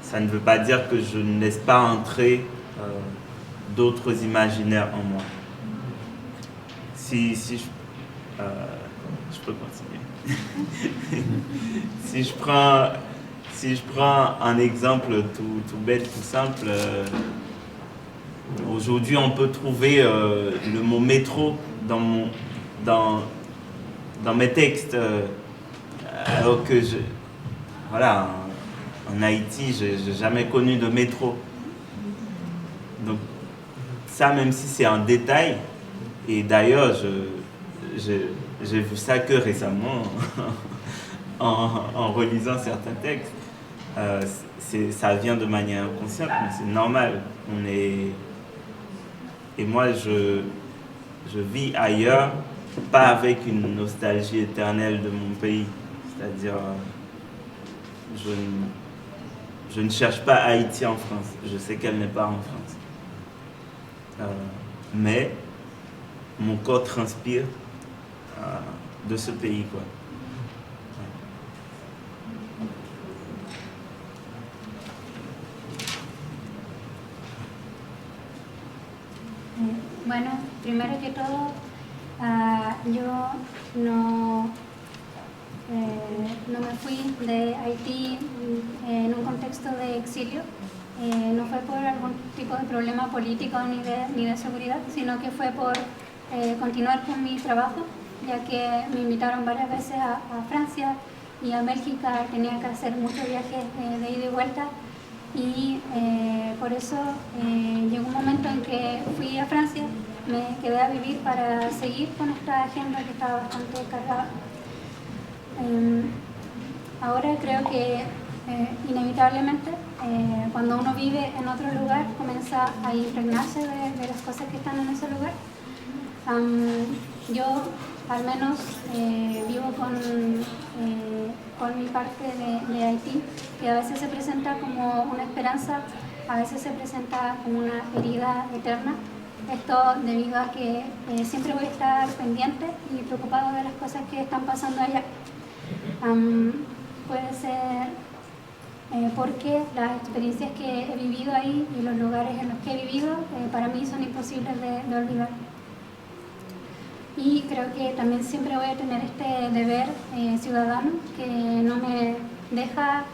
je ne laisse pas entrer d'autres imaginaires en moi. Si je peux continuer. si je prends un exemple tout bête, tout simple, aujourd'hui on peut trouver le mot métro dans mes textes, alors que voilà, en Haïti, j'ai jamais connu de métro. Donc ça, même si c'est un détail, et d'ailleurs j'ai vu ça que récemment en relisant certains textes, ça vient de manière inconsciente, mais c'est normal. Et moi je vis ailleurs, pas avec une nostalgie éternelle de mon pays. C'est-à-dire, je ne cherche pas Haïti en France. Je sais qu'elle n'est pas en France. Mais mon corps transpire de ce pays, quoi. Bueno, primero que todo, yo no me fui de Haití en un contexto de exilio. No fue por algún tipo de problema político ni de seguridad, sino que fue por continuar con mi trabajo, ya que me invitaron varias veces a Francia y a Bélgica. Tenía que hacer muchos viajes de ida y vuelta, y por eso llegó un momento en que fui a Francia, me quedé a vivir para seguir con esta agenda que estaba bastante cargada. Ahora creo que inevitablemente cuando uno vive en otro lugar comienza a impregnarse de las cosas que están en ese lugar. Yo al menos vivo con mi parte de Haití, que a veces se presenta como una esperanza, a veces se presenta como una herida eterna. Esto debido a que siempre voy a estar pendiente y preocupado de las cosas que están pasando allá. Puede ser porque las experiencias que he vivido ahí y los lugares en los que he vivido para mí son imposibles de olvidar. Y creo que también siempre voy a tener este deber ciudadano que no me deja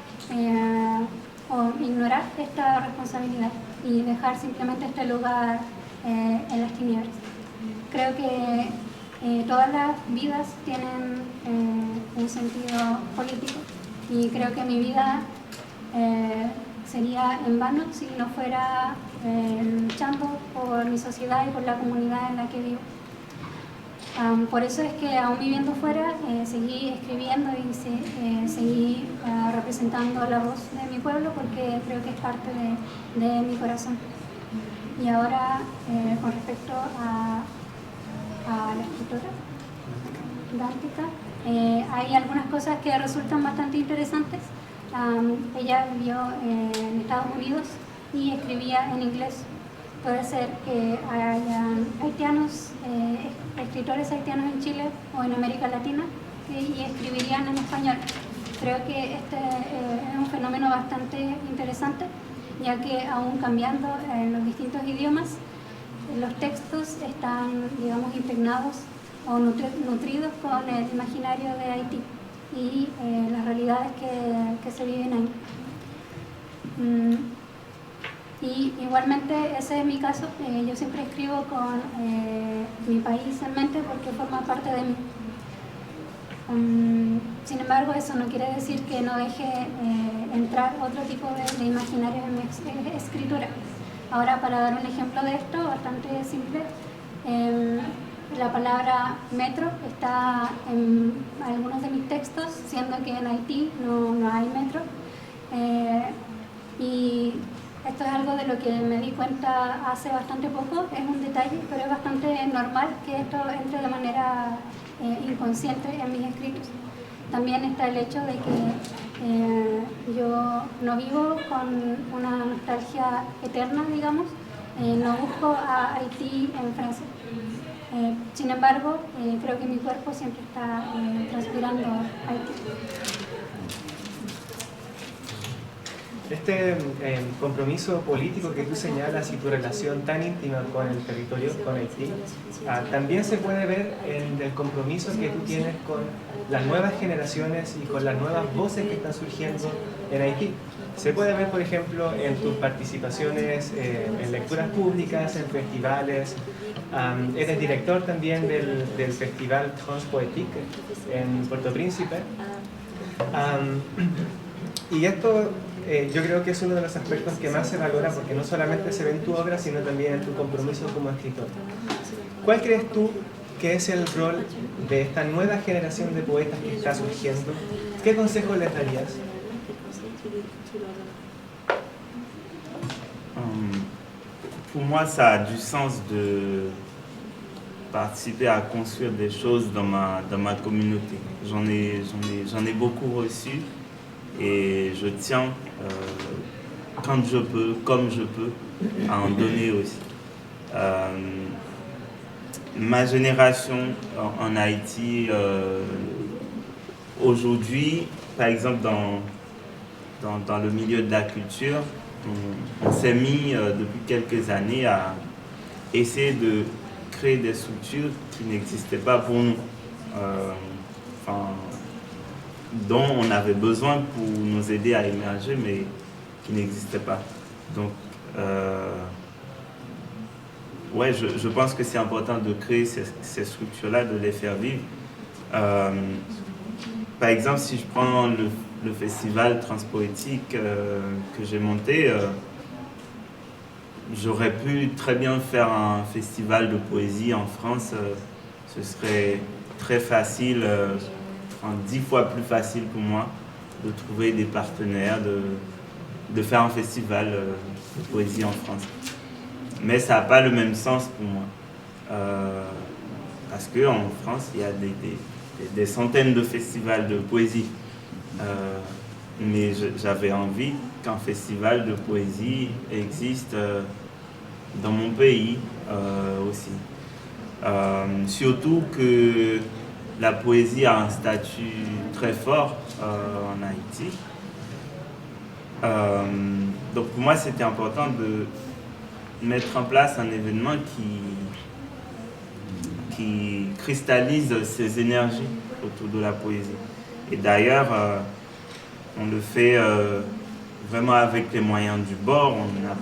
o ignorar esta responsabilidad y dejar simplemente este lugar en las tinieblas. Creo que todas las vidas tienen un sentido político, y creo que mi vida sería en vano si no fuera luchando por mi sociedad y por la comunidad en la que vivo. Por eso es que aún viviendo fuera seguí escribiendo y seguí representando la voz de mi pueblo, porque creo que es parte de mi corazón. Y ahora con respecto a la escritora Dantica, hay algunas cosas que resultan bastante interesantes. Ella vivió en Estados Unidos y escribía en inglés. Puede ser que hayan haitianos, escritores haitianos en Chile o en América Latina y escribirían en español. Creo que este es un fenómeno bastante interesante, ya que aún cambiando en los distintos idiomas, los textos están, digamos, impregnados o nutridos con el imaginario de Haití y las realidades que se viven ahí. Y igualmente ese es mi caso. Yo siempre escribo con mi país en mente porque forma parte de mí. Sin embargo, eso no quiere decir que no deje entrar otro tipo de imaginario en mi escritura. Ahora, para dar un ejemplo de esto, bastante simple, la palabra metro está en algunos de mis textos, siendo que en Haití no hay metro. Y esto es algo de lo que me di cuenta hace bastante poco, es un detalle, pero es bastante normal que esto entre de manera inconsciente en mis escritos. También está el hecho de que yo no vivo con una nostalgia eterna, digamos, no busco a Haití en Francia. Sin embargo, creo que mi cuerpo siempre está transpirando Haití. Este compromiso político que tú señalas y tu relación tan íntima con el territorio, con Haití, también se puede ver en el compromiso que tú tienes con las nuevas generaciones y con las nuevas voces que están surgiendo en Haití. Se puede ver, por ejemplo, en tus participaciones en lecturas públicas, en festivales. Eres director también del Festival Transpoétique en Puerto Príncipe. Y esto yo creo que es uno de los aspectos que más se valora, porque no solamente se ve en tu obra, sino también en tu compromiso como escritor. ¿Cuál crees tú que es el rol de esta nueva generación de poetas que está surgiendo? ¿Qué consejo les darías? Pour moi, ça a du sens de participer à construire des choses dans ma communauté. J'en ai beaucoup reçu et je tiens, quand je peux, comme je peux, à en donner aussi. Ma génération en Haïti, aujourd'hui, par exemple dans le milieu de la culture, on s'est mis depuis quelques années à essayer de créer des structures qui n'existaient pas pour nous, dont on avait besoin pour nous aider à émerger, mais qui n'existaient pas. Donc, ouais, je pense que c'est important de créer ces structures-là, de les faire vivre. Par exemple, si je prends le festival Transpoétique que j'ai monté, j'aurais pu très bien faire un festival de poésie en France. Ce serait très facile, 10 fois plus facile pour moi de trouver des partenaires, de faire un festival de poésie en France. Mais ça n'a pas le même sens pour moi. Parce qu'en France, il y a des centaines de festivals de poésie. Mais j'avais envie qu'un festival de poésie existe dans mon pays aussi. Surtout que la poésie a un statut très fort en Haïti. Donc pour moi, c'était important de mettre en place un événement qui cristallise ces énergies autour de la poésie. Et d'ailleurs, on le fait vraiment avec les moyens du bord. On n'a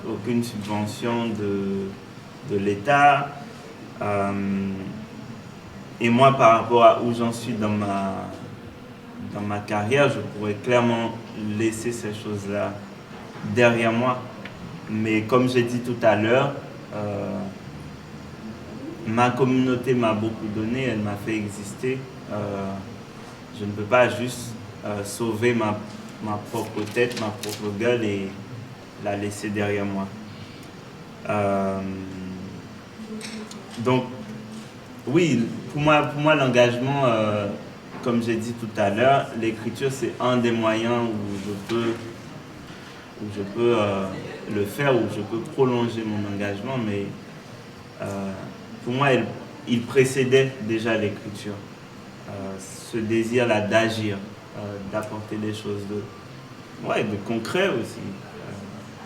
aucune subvention de l'État. Et moi, par rapport à où j'en suis dans ma carrière, je pourrais clairement laisser ces choses-là derrière moi. Mais comme j'ai dit tout à l'heure, ma communauté m'a beaucoup donné, elle m'a fait exister. Je ne peux pas juste sauver ma propre tête, ma propre gueule et la laisser derrière moi. Donc, oui, pour moi l'engagement, comme j'ai dit tout à l'heure, l'écriture c'est un des moyens où je peux le faire, où je peux prolonger mon engagement, mais pour moi il précédait déjà l'écriture. Ce désir-là d'agir, d'apporter des choses de concret aussi.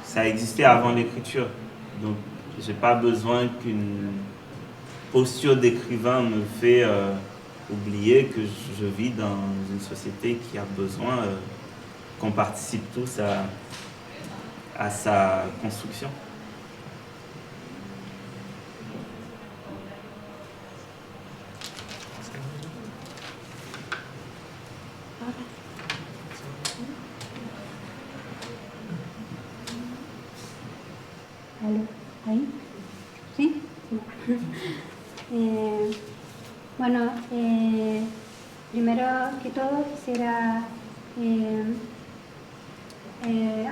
Ça existait avant l'écriture, donc j'ai pas besoin qu'une posture d'écrivain me fait oublier que je vis dans une société qui a besoin qu'on participe tous à sa construction. ¿Aló? ¿Ahí? ¿Sí? Bueno, primero que todo quisiera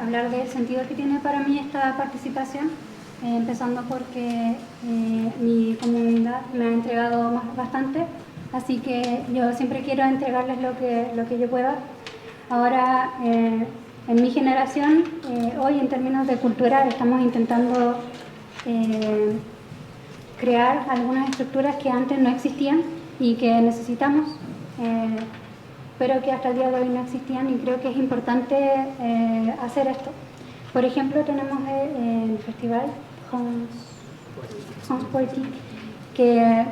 hablar del sentido que tiene para mí esta participación, empezando porque mi comunidad me ha entregado bastante, así que yo siempre quiero entregarles lo que yo pueda. Ahora, en mi generación, hoy en términos de cultura, estamos intentando crear algunas estructuras que antes no existían y que necesitamos, pero que hasta el día de hoy no existían, y creo que es importante hacer esto. Por ejemplo, tenemos el festival Hans Poetique, que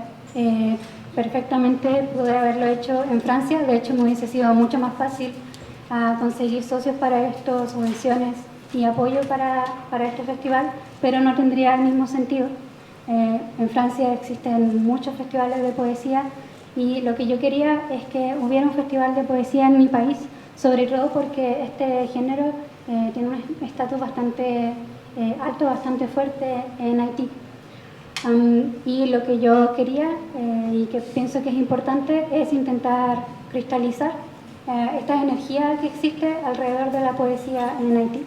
perfectamente pude haberlo hecho en Francia. De hecho, me hubiese sido mucho más fácil conseguir socios para esto, subvenciones y apoyo para este festival, pero no tendría el mismo sentido. En Francia existen muchos festivales de poesía, y lo que yo quería es que hubiera un festival de poesía en mi país, sobre todo porque este género tiene un estatus bastante alto, bastante fuerte en Haití. Y lo que yo quería y que pienso que es importante es intentar cristalizar esta energía que existe alrededor de la poesía en Haití.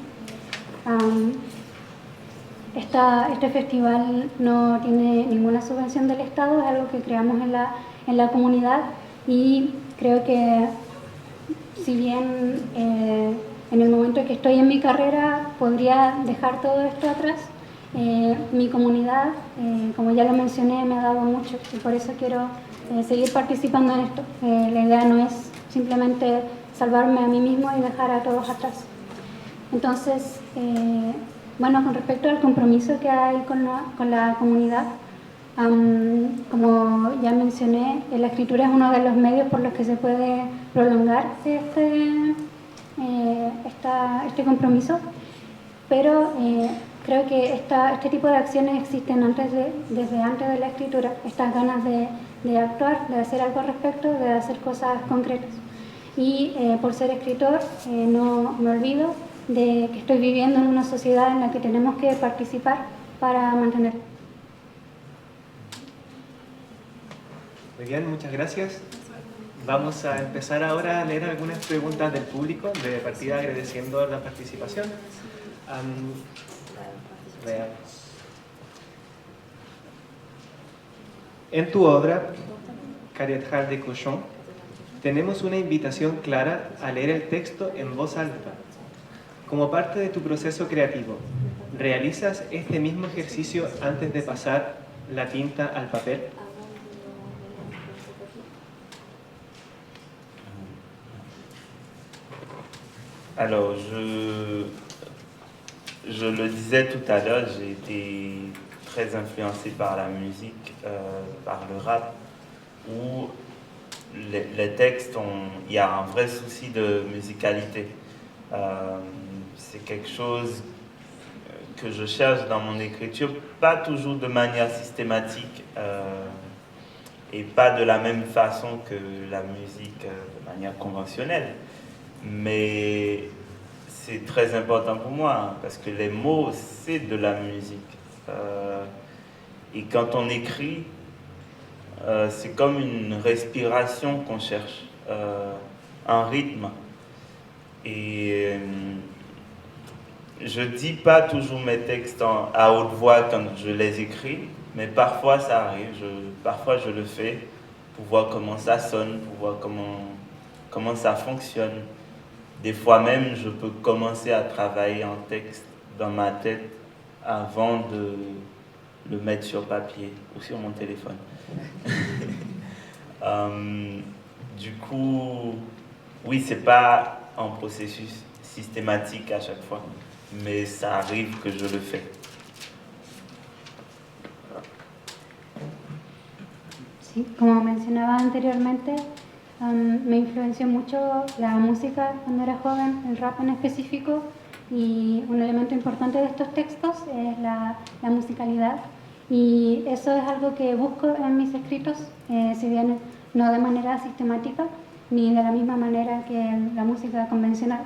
Este festival no tiene ninguna subvención del Estado, es algo que creamos en la comunidad, y creo que si bien en el momento en que estoy en mi carrera podría dejar todo esto atrás, mi comunidad, como ya lo mencioné, me ha dado mucho, y por eso quiero seguir participando en esto. La idea no es simplemente salvarme a mí mismo y dejar a todos atrás. Entonces, bueno, con respecto al compromiso que hay con la comunidad, como ya mencioné, la escritura es uno de los medios por los que se puede prolongar este compromiso, pero creo que este tipo de acciones existen desde antes de la escritura, estas ganas de actuar, de hacer algo al respecto, de hacer cosas concretas. Y por ser escritor, no me olvido de que estoy viviendo en una sociedad en la que tenemos que participar para mantenerla. Muy bien, muchas gracias. Vamos a empezar ahora a leer algunas preguntas del público, de partida agradeciendo la participación. Veamos. En tu obra, Caretral de Cochon, tenemos una invitación clara a leer el texto en voz alta. Como parte de tu proceso creativo, ¿realizas este mismo ejercicio antes de pasar la tinta al papel? Alors, je le disais tout à l'heure, j'ai été très influencé par la musique, par le rap, où les textes, il y a un vrai souci de musicalité. C'est quelque chose que je cherche dans mon écriture, pas toujours de manière systématique et pas de la même façon que la musique de manière conventionnelle. Mais c'est très important pour moi, parce que les mots, c'est de la musique. Et quand on écrit, c'est comme une respiration qu'on cherche, un rythme. Et je dis pas toujours mes textes à haute voix quand je les écris, mais parfois ça arrive, parfois je le fais pour voir comment ça sonne, pour voir comment ça fonctionne. Des fois même, je peux commencer à travailler un texte dans ma tête avant de le mettre sur papier ou sur mon téléphone. Du coup, oui, c'est pas un processus systématique à chaque fois, mais ça arrive que je le fais. Sí, como mencionaba anteriormente, me influenció mucho la música cuando era joven, el rap en específico, y un elemento importante de estos textos es la musicalidad, y eso es algo que busco en mis escritos, si bien no de manera sistemática ni de la misma manera que la música convencional.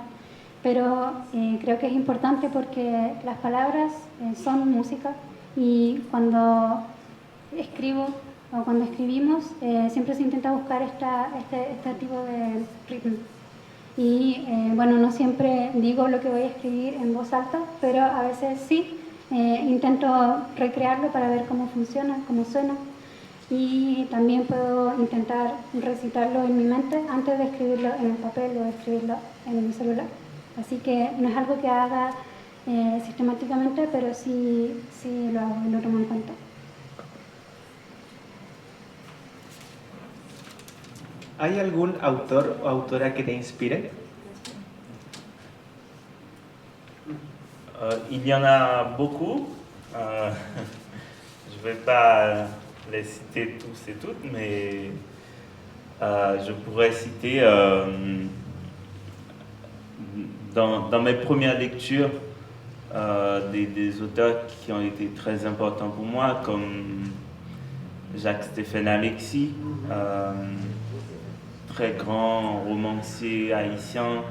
pero creo que es importante porque las palabras son música y cuando escribo o cuando escribimos siempre se intenta buscar este tipo de ritmo. Y bueno, no siempre digo lo que voy a escribir en voz alta, pero a veces sí, intento recrearlo para ver cómo funciona, cómo suena. Y también puedo intentar recitarlo en mi mente antes de escribirlo en el papel o de escribirlo en mi celular. Así que no es algo que haga sistemáticamente, pero sí lo hago y lo tomo en cuenta. ¿Hay algún autor o autora que te inspire? Il y en a beaucoup. Je ne vais pas les citer tous et toutes, mais je pourrais citer dans mes premières lectures des auteurs qui ont été très importants pour moi, comme Jacques-Stéphane Alexis, très grand romancier haïtien,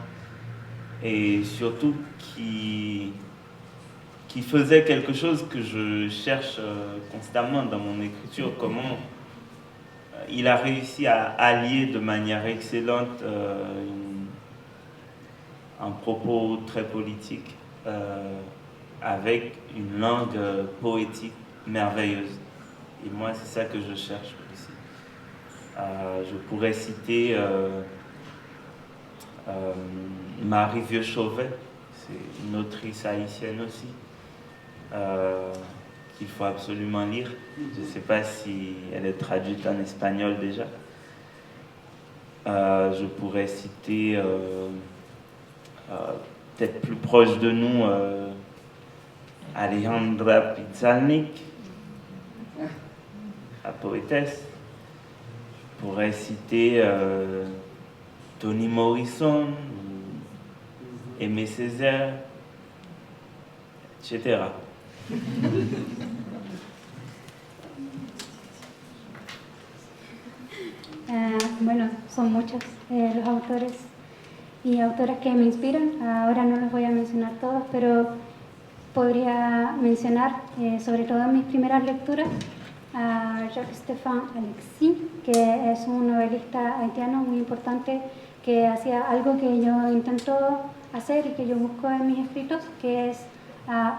et surtout qui faisait quelque chose que je cherche constamment dans mon écriture, comment il a réussi à allier de manière excellente un propos très politique avec une langue poétique merveilleuse. Et moi, c'est ça que je cherche aussi. Je pourrais citer Marie Vieux-Chauvet, c'est une autrice haïtienne aussi, qu'il faut absolument lire. Je ne sais pas si elle est traduite en espagnol déjà. Je pourrais citer, peut-être plus proche de nous, Alejandra Pizarnik, la poétesse. Je pourrais citer Toni Morrison, Aimé Césaire, etc. Bueno, son muchos los autores y autoras que me inspiran. Ahora no los voy a mencionar todos, pero podría mencionar, sobre todo en mis primeras lecturas, a Jacques-Stéphane Alexis, que es un novelista haitiano muy importante que hacía algo que yo intento hacer y que yo busco en mis escritos, que es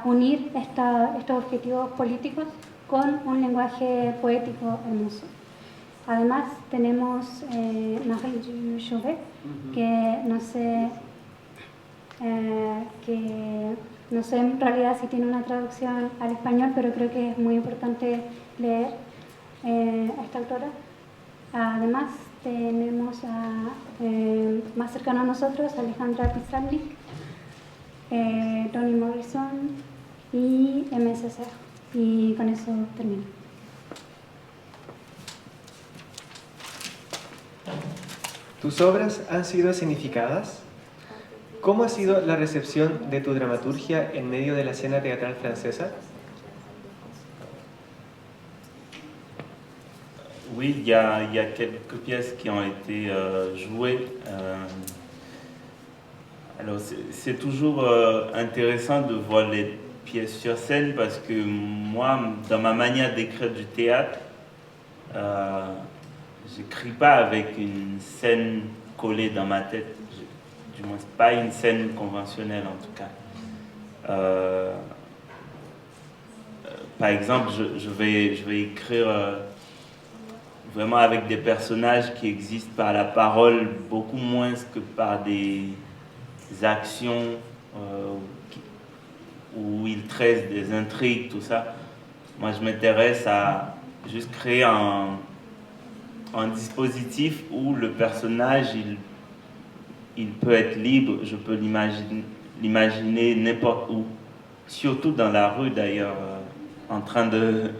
unir estos objetivos políticos con un lenguaje poético hermoso. Además tenemos Marie Vieux-Chauvet, que no sé en realidad si tiene una traducción al español, pero creo que es muy importante leer a esta autora. Además tenemos más cercano a nosotros Alejandra Pizarnik, Toni Morrison y Aimé Césaire. Y con eso termino. ¿Tus obras han sido significadas? ¿Cómo ha sido la recepción de tu dramaturgia en medio de la escena teatral francesa? Oui, il y a quelques pièces qui ont été jouées. Alors c'est toujours intéressant de voir les pièces sur scène parce que moi, dans ma manière d'écrire du théâtre, j'écris pas avec une scène collée dans ma tête. Du moins, pas une scène conventionnelle en tout cas. Par exemple, je vais écrire vraiment avec des personnages qui existent par la parole beaucoup moins que par des actions où ils tressent des intrigues, tout ça. Moi, je m'intéresse à juste créer un dispositif où le personnage, il peut être libre, je peux l'imaginer n'importe où, surtout dans la rue d'ailleurs, en train de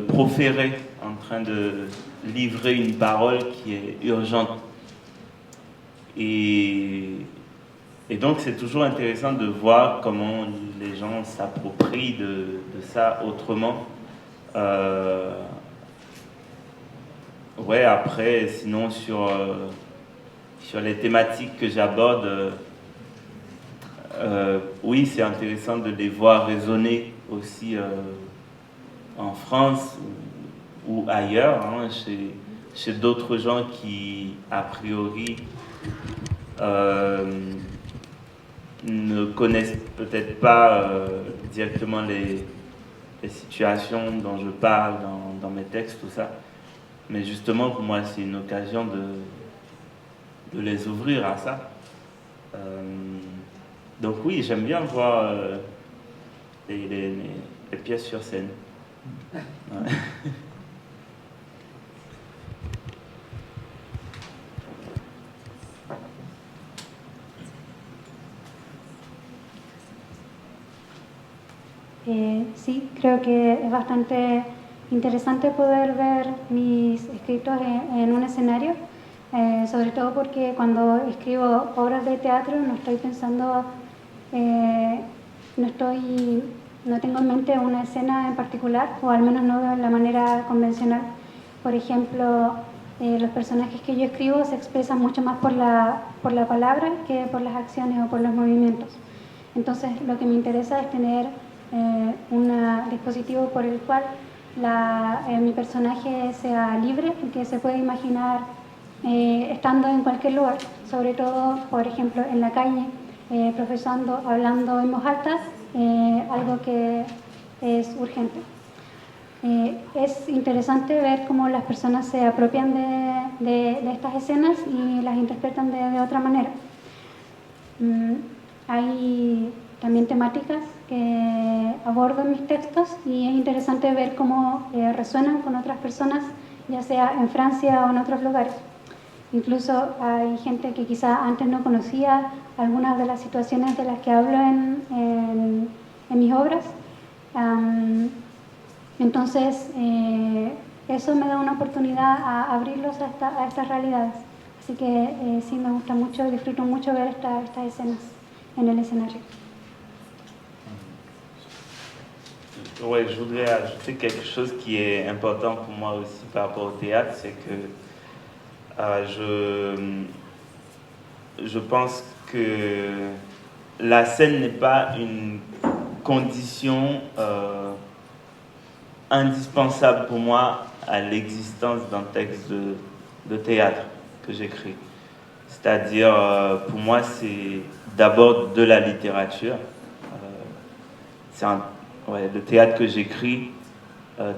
proférer, en train de livrer une parole qui est urgente. Et donc c'est toujours intéressant de voir comment les gens s'approprient de ça autrement. Ouais, après, sinon sur les thématiques que j'aborde, oui, c'est intéressant de les voir résonner aussi en France ou ailleurs, hein, chez d'autres gens qui, a priori, ne connaissent peut-être pas directement les situations dont je parle dans mes textes, tout ça. Mais justement, pour moi, c'est une occasion de les ouvrir à ça. Donc oui, j'aime bien voir les pièces sur scène. Ouais. Sí, creo que es bastante interesante poder ver mis escritos en un escenario, sobre todo porque cuando escribo obras de teatro no estoy pensando, no tengo en mente una escena en particular, o al menos no de la manera convencional. Por ejemplo, los personajes que yo escribo se expresan mucho más por la palabra que por las acciones o por los movimientos. Entonces, lo que me interesa es tener un dispositivo por el cual mi personaje sea libre y que se pueda imaginar estando en cualquier lugar, sobre todo, por ejemplo, en la calle, profesando, hablando en voz alta, algo que es urgente. Es interesante ver cómo las personas se apropian de estas escenas y las interpretan de otra manera. Hay también temáticas que abordo en mis textos y es interesante ver cómo resuenan con otras personas, ya sea en Francia o en otros lugares. Incluso hay gente que quizá antes no conocía algunas de las situaciones de las que hablo en mis obras. Entonces, eso me da una oportunidad a abrirlos a estas realidades. Así que sí, me gusta mucho, disfruto mucho ver estas escenas en el escenario. Ouais, je voudrais ajouter quelque chose qui est important pour moi aussi par rapport au théâtre, c'est que je pense que la scène n'est pas une condition indispensable pour moi à l'existence d'un texte de théâtre que j'écris. C'est-à-dire, pour moi, c'est d'abord de la littérature. Le théâtre que j'écris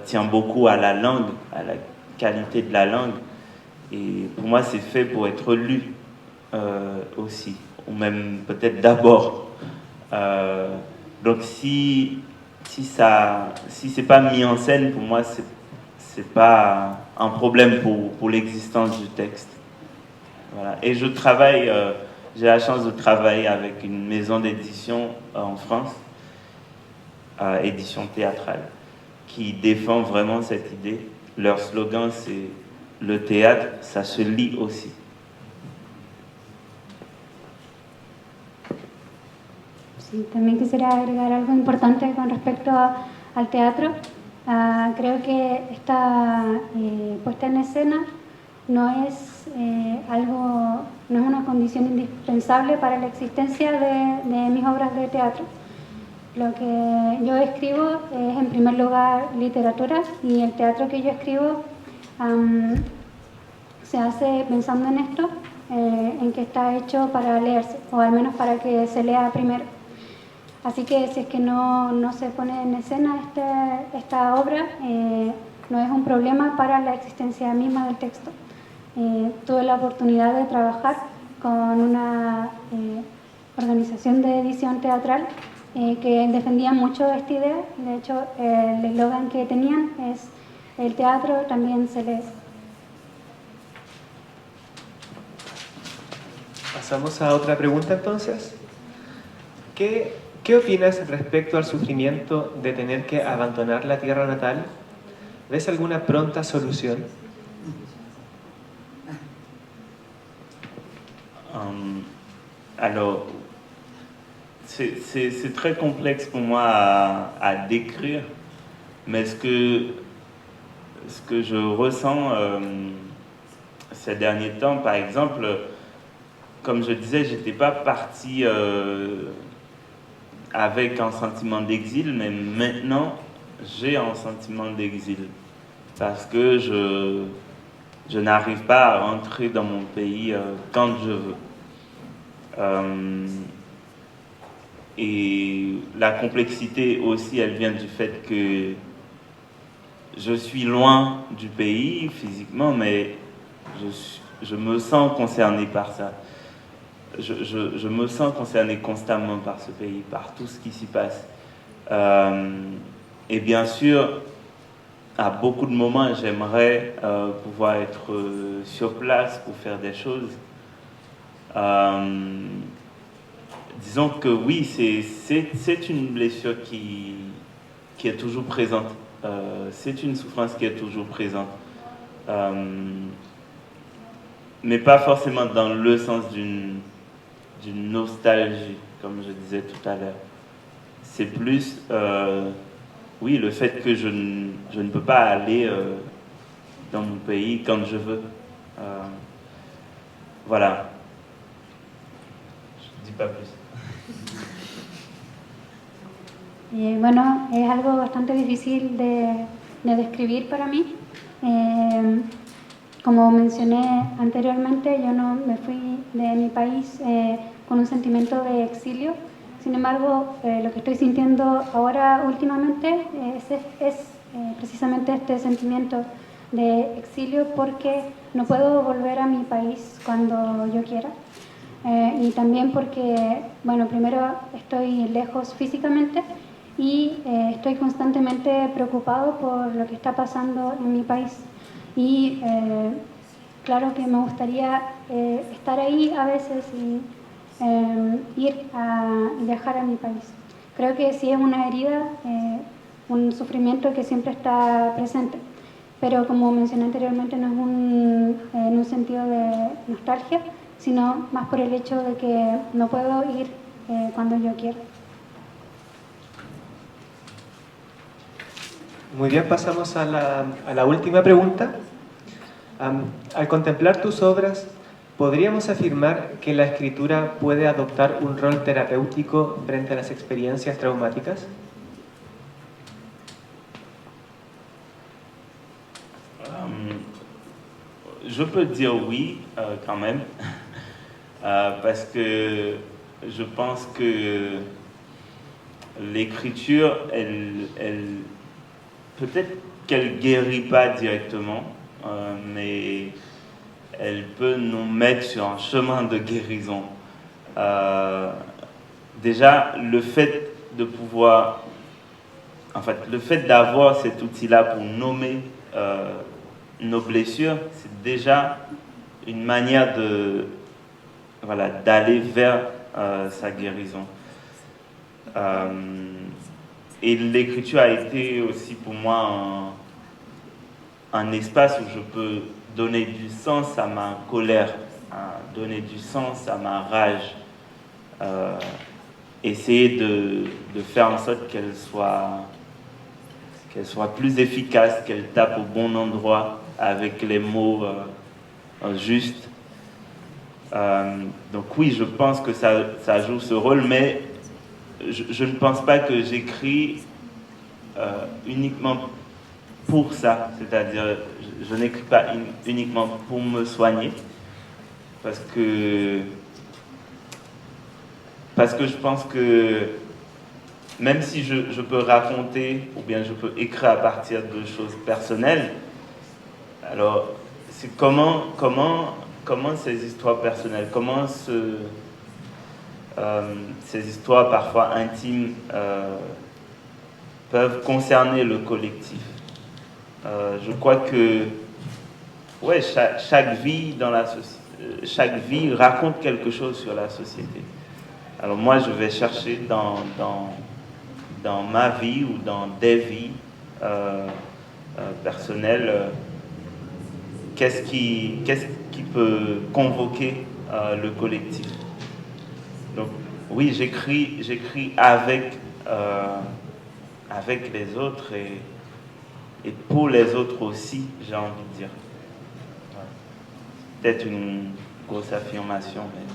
tient beaucoup à la langue, à la qualité de la langue. Et pour moi, c'est fait pour être lu aussi, ou même peut-être d'abord. Donc si c'est pas mis en scène, pour moi, c'est pas un problème pour l'existence du texte. Voilà. Et je travaille, j'ai la chance de travailler avec une maison d'édition en France, édition théâtrale, qui défend vraiment cette idée. Leur slogan, c'est « Le théâtre, ça se lit aussi ». Sí, también quisiera agregar algo importante con respecto al teatro. Creo que esta puesta en escena no es no es una condición indispensable para la existencia de mis obras de teatro. Lo que yo escribo es en primer lugar literatura, y el teatro que yo escribo se hace pensando en esto, en que está hecho para leerse, o al menos para que se lea primero. Así que si es que no se pone en escena esta obra, no es un problema para la existencia misma del texto. Tuve la oportunidad de trabajar con una organización de edición teatral que defendía mucho esta idea. De hecho, el eslogan que tenían es «El teatro también se lee». Pasamos a otra pregunta entonces. ¿Qué opinas respecto al sufrimiento de tener que abandonar la tierra natal? ¿Ves alguna pronta solución? Alors, c'est très complexe pour moi à décrire, mais ce que je ressens ces derniers temps, par exemple, comme je disais, j'étais pas parti avec un sentiment d'exil, mais maintenant j'ai un sentiment d'exil parce que je n'arrive pas à rentrer dans mon pays quand je veux. Et la complexité aussi, elle vient du fait que je suis loin du pays physiquement, mais je me sens concerné par ça. Je me sens concerné constamment par ce pays, par tout ce qui s'y passe. Et bien sûr, à beaucoup de moments, j'aimerais pouvoir être sur place pour faire des choses. Disons que oui, c'est une blessure qui est toujours présente. C'est une souffrance qui est toujours présente. Mais pas forcément dans le sens d'une nostalgie, comme je disais tout à l'heure. C'est plus, oui, le fait que je ne peux pas aller dans mon pays quand je veux. Voilà. Je ne dis pas plus. Bueno, es algo bastante difícil de describir para mí. Como mencioné anteriormente, yo no me fui de mi país con un sentimiento de exilio. Sin embargo, lo que estoy sintiendo ahora últimamente es precisamente este sentimiento de exilio porque no puedo volver a mi país cuando yo quiera. Y también porque, bueno, primero estoy lejos físicamente y estoy constantemente preocupado por lo que está pasando en mi país. Y claro que me gustaría estar ahí a veces y ir a viajar a mi país. Creo que sí es una herida, un sufrimiento que siempre está presente, pero como mencioné anteriormente no es en un sentido de nostalgia, sino más por el hecho de que no puedo ir cuando yo quiero. Muy bien, pasamos a la última pregunta. Al contemplar tus obras, ¿podríamos afirmar que la escritura puede adoptar un rol terapéutico frente a las experiencias traumáticas? Je peux dire oui, quand même, parce que je pense que l'écriture, elle peut-être qu'elle guérit pas directement, mais elle peut nous mettre sur un chemin de guérison. Déjà, le fait de pouvoir, en fait, le fait d'avoir cet outil-là pour nommer nos blessures, c'est déjà une manière d'aller vers sa guérison. Et l'écriture a été aussi pour moi un espace où je peux donner du sens à ma colère, donner du sens à ma rage, essayer de faire en sorte qu'elle soit plus efficace, qu'elle tape au bon endroit avec les mots justes. Donc oui, je pense que ça joue ce rôle, mais je ne pense pas que j'écris uniquement pour ça, c'est-à-dire je n'écris pas uniquement pour me soigner, parce que je pense que même si je peux raconter ou bien je peux écrire à partir de choses personnelles, alors c'est comment ces histoires personnelles, comment ces histoires parfois intimes peuvent concerner le collectif. Je crois que ouais, chaque vie chaque vie raconte quelque chose sur la société. Alors moi, je vais chercher dans ma vie ou dans des vies personnelles, qu'est-ce qui peut convoquer le collectif. Donc oui, j'écris avec les autres et pour les autres aussi, j'ai envie de dire. Peut-être une grosse affirmation, mais...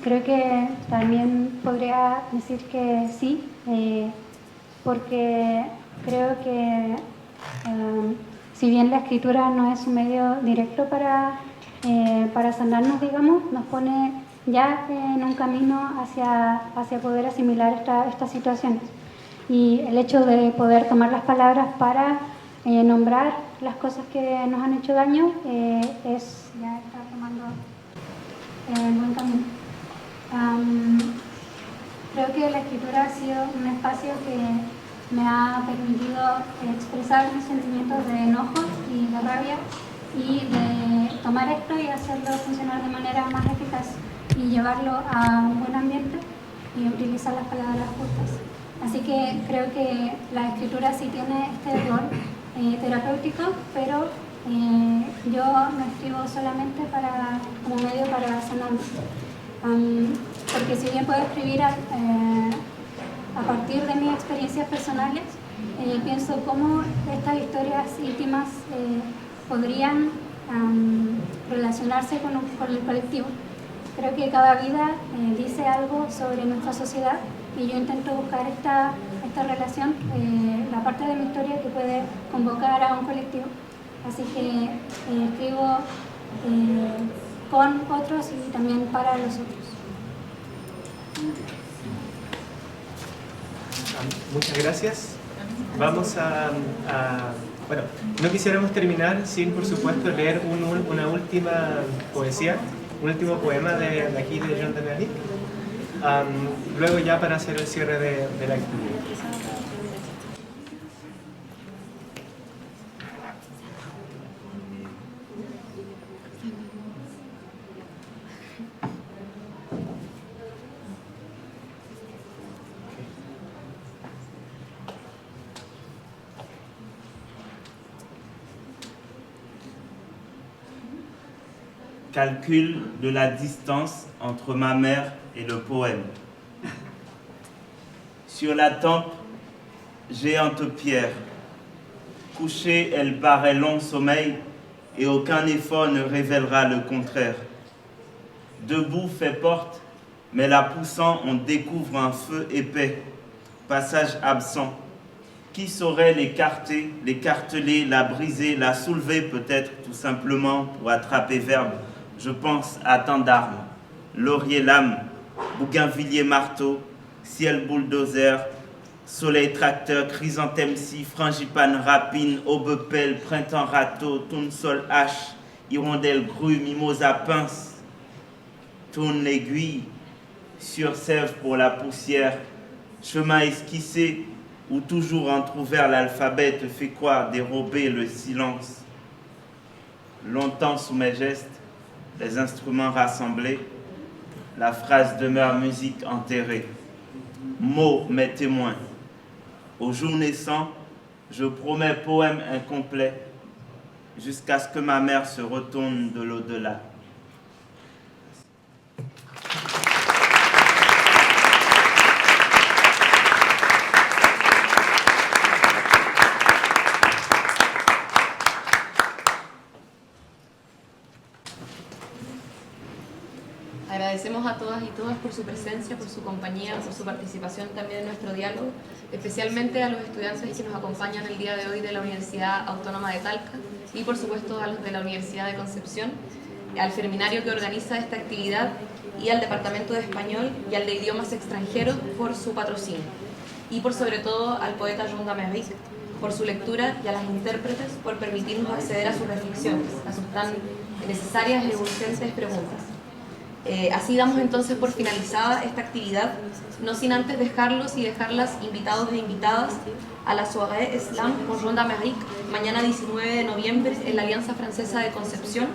creo que también podría decir que sí, porque creo que si bien la escritura no es un medio directo para sanarnos, digamos, nos pone ya en un camino hacia poder asimilar estas situaciones. Y el hecho de poder tomar las palabras para nombrar las cosas que nos han hecho daño ya está tomando buen camino. Creo que la escritura ha sido un espacio que me ha permitido expresar mis sentimientos de enojo y de rabia y de tomar esto y hacerlo funcionar de manera más eficaz y llevarlo a un buen ambiente y utilizar las palabras justas. Así que creo que la escritura sí tiene este rol terapéutico, pero yo no escribo solamente como medio para sanarme. Porque si bien puedo escribir a partir de mis experiencias personales, pienso cómo estas historias íntimas podrían relacionarse con el colectivo. Creo que cada vida dice algo sobre nuestra sociedad y yo intento buscar esta relación, la parte de mi historia que puede convocar a un colectivo. Así que escribo con otros y también para los otros. Muchas gracias. Vamos bueno, no quisiéramos terminar sin, por supuesto, leer una última poesía, un último poema de aquí de Jean de Marais. Luego ya para hacer el cierre de la actividad. Calcul de la distance entre ma mère et le poème. Sur la tempe, géante pierre. Couchée, elle paraît long sommeil et aucun effort ne révélera le contraire. Debout fait porte, mais la poussant, on découvre un feu épais, passage absent. Qui saurait l'écarter, l'écarteler, la briser, la soulever peut-être tout simplement pour attraper verbe? Je pense à tant d'armes, laurier lame, bougainvillier marteau, ciel bulldozer, soleil tracteur, chrysanthème scie, frangipane rapine, aube pelle, printemps râteau, tournesol hache, hirondelle grue, mimosa pince, tourne l'aiguille, sursève pour la poussière, chemin esquissé, où toujours entrouvert l'alphabet te fait quoi dérober le silence. Longtemps sous mes gestes, les instruments rassemblés, la phrase demeure musique enterrée. Mots, mes témoins. Au jour naissant, je promets poème incomplet, jusqu'à ce que ma mère se retourne de l'au-delà. Agradecemos a todas y todas por su presencia, por su compañía, por su participación también en nuestro diálogo, especialmente a los estudiantes que nos acompañan el día de hoy de la Universidad Autónoma de Talca y por supuesto a los de la Universidad de Concepción, al Feminario que organiza esta actividad y al Departamento de Español y al de Idiomas Extranjeros por su patrocinio y por sobre todo al poeta Jean de Marais por su lectura y a las intérpretes por permitirnos acceder a sus reflexiones, a sus tan necesarias y urgentes preguntas. Así damos entonces por finalizada esta actividad, no sin antes dejarlos y dejarlas invitados e invitadas a la soirée Slam con Jean de Marais, mañana 19 de noviembre en la Alianza Francesa de Concepción,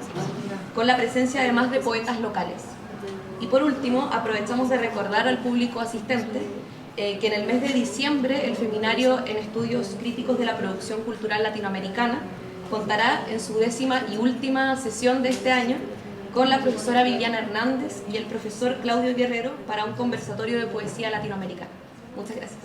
con la presencia además de poetas locales. Y por último, aprovechamos de recordar al público asistente que en el mes de diciembre el Feminario en Estudios Críticos de la Producción Cultural Latinoamericana contará en su 10ª y última sesión de este año con la profesora Viviana Hernández y el profesor Claudio Guerrero para un conversatorio de poesía latinoamericana. Muchas gracias.